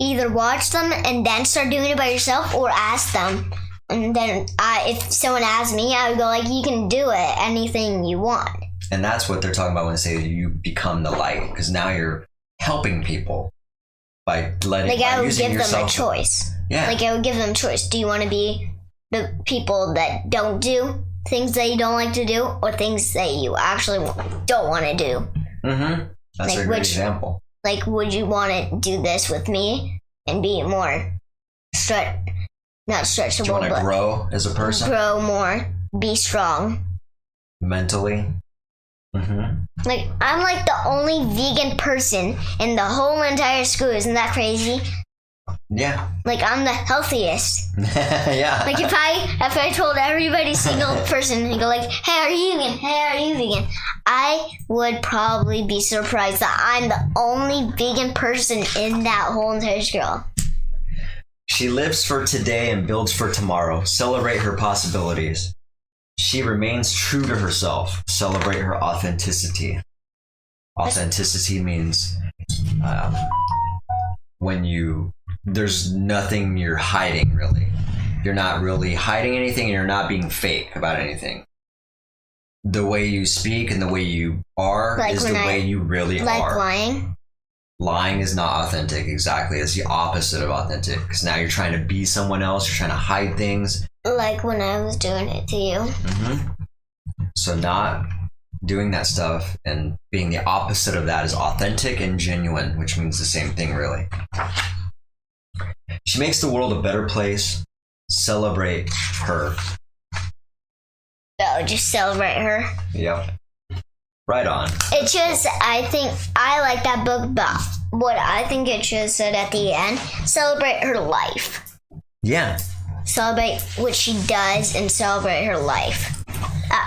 Either watch them and then start doing it by yourself or ask them. And then if someone asks me, I would go you can do it, anything you want. And that's what they're talking about when they say you become the light, because now you're helping people by letting. I would give them a choice. Yeah. I would give them a choice. Do you want to be the people that don't do things that you don't like to do, or things that you actually don't want to do? Mm-hmm. That's a great example. Would you want to do this with me and be more not stretchable, do you want to grow as a person? Grow more, be strong. Mentally? Mm-hmm. I'm the only vegan person in the whole entire school. Isn't that crazy? Yeah. Like, I'm the healthiest. Yeah. Like, if I told everybody, single person, and go like, hey, are you vegan? Hey, are you vegan? I would probably be surprised that I'm the only vegan person in that whole entire school. She lives for today and builds for tomorrow. Celebrate her possibilities. She remains true to herself. Celebrate her authenticity. Authenticity means when there's nothing you're hiding, really. You're not really hiding anything, and you're not being fake about anything. The way you speak and the way you are is the way you really are. Like lying? Lying is not authentic, exactly. It's the opposite of authentic, because now you're trying to be someone else. You're trying to hide things. Like when I was doing it to you. Mm-hmm. So not doing that stuff and being the opposite of that is authentic and genuine, which means the same thing, really. She makes the world a better place. Celebrate her. Oh, just celebrate her. Yep. Right on. It just, I think, I like that book, but what I think it should have said at the end, celebrate her life. Yeah. Celebrate what she does and celebrate her life.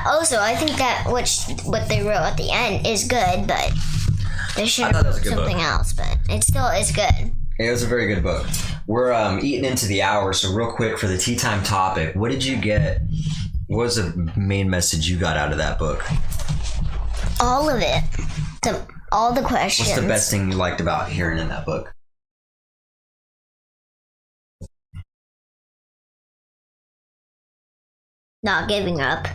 Also, I think that what they wrote at the end is good, but they should have wrote something else, but it still is good. It was a very good book. We're eating into the hour, so real quick for the tea time topic, what did you get? What was the main message you got out of that book? All of it. All the questions. What's the best thing you liked about hearing in that book? Not giving up.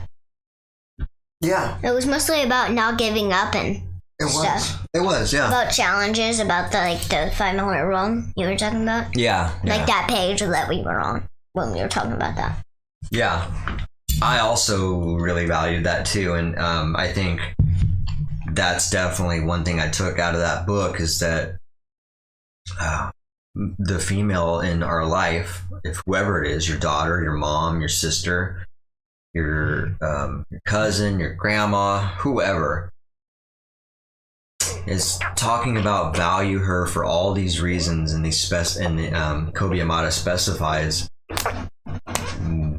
Yeah. It was mostly about not giving up and stuff. It was, yeah. About challenges, about the 5-minute rule you were talking about. Yeah. Like that page that we were on when we were talking about that. Yeah. I also really valued that too, and I think that's definitely one thing I took out of that book is that the female in our life, if whoever it is, your daughter, your mom, your sister, your cousin, your grandma, whoever, is talking about value her for all these reasons, and Kobe Yamada specifies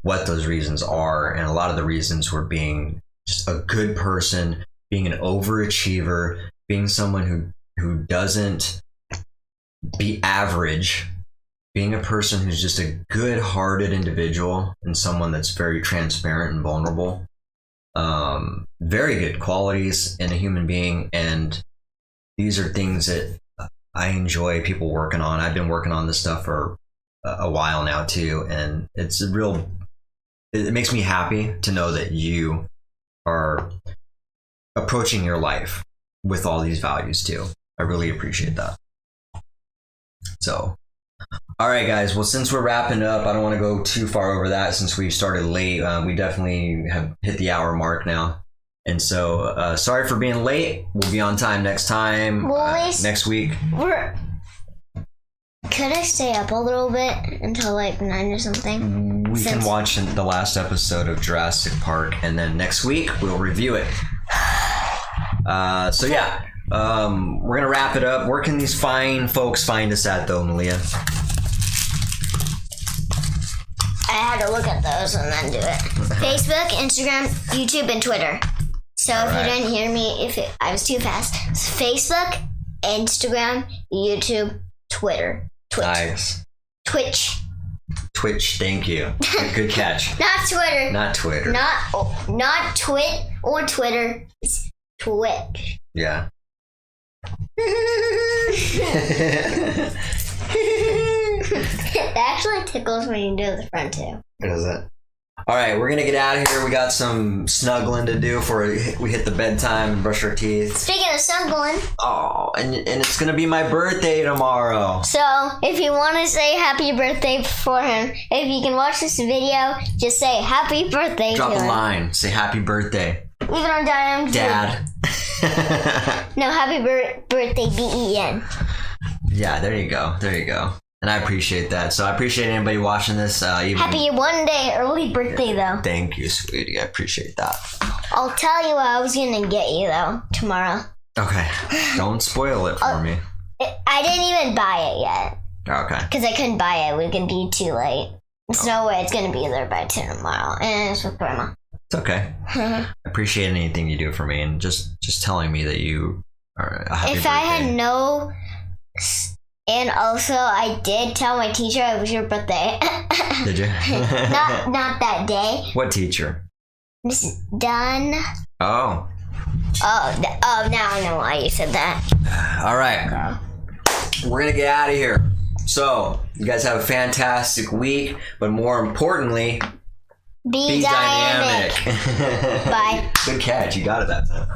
what those reasons are, and a lot of the reasons were being just a good person, being an overachiever, being someone who doesn't be average, being a person who's just a good-hearted individual and someone that's very transparent and vulnerable. Very good qualities in a human being, and these are things that I enjoy people working on. I've been working on this stuff for a while now too, and it makes me happy to know that you are approaching your life with all these values too. I really appreciate that. So, all right, guys. Well, since we're wrapping up, I don't want to go too far over that since we started late. We definitely have hit the hour mark now. And so, sorry for being late. We'll be on time next time, next week. Could I stay up a little bit until 9 or something? We can watch the last episode of Jurassic Park, and then next week we'll review it. So yeah, we're gonna wrap it up. Where can these fine folks find us at, though, Malia? I had to look at those and then do it. Facebook, Instagram, YouTube, and Twitter. So if you didn't hear me, I was too fast. It's Facebook, Instagram, YouTube, Twitter. Twitch. Nice. Twitch, thank you. Good catch. Not Twitter. Not Twitter. Not Twit or Twitter. It's Twitch. Yeah. It actually tickles when you do the front too. Does it? All right, we're gonna get out of here. We got some snuggling to do before we hit the bedtime and brush our teeth. Speaking of snuggling. Oh, and it's gonna be my birthday tomorrow. So if you want to say happy birthday for him, if you can watch this video, just say happy birthday. Drop to a him. line. Say happy birthday. Even on Dad. No, happy birthday, BEN. Yeah, there you go. And I appreciate that. So I appreciate anybody watching this. Happy 1 day early birthday, though. Thank you, sweetie. I appreciate that. I'll tell you what I was going to get you, though, tomorrow. Okay. Don't spoil it for me. I didn't even buy it yet. Okay. Because I couldn't buy it. It would be too late. There's no way it's going to be there by 10 tomorrow. And it's with Grandma. It's okay. I appreciate anything you do for me, and just telling me that you are a happy birthday. I had no... And also, I did tell my teacher it was your birthday. Did you? not that day. What teacher? Miss Dunn. Oh. Oh, now I know why you said that. All right. We're going to get out of here. So, you guys have a fantastic week, but more importantly, be dynamic. Bye. Good catch. You got it that time.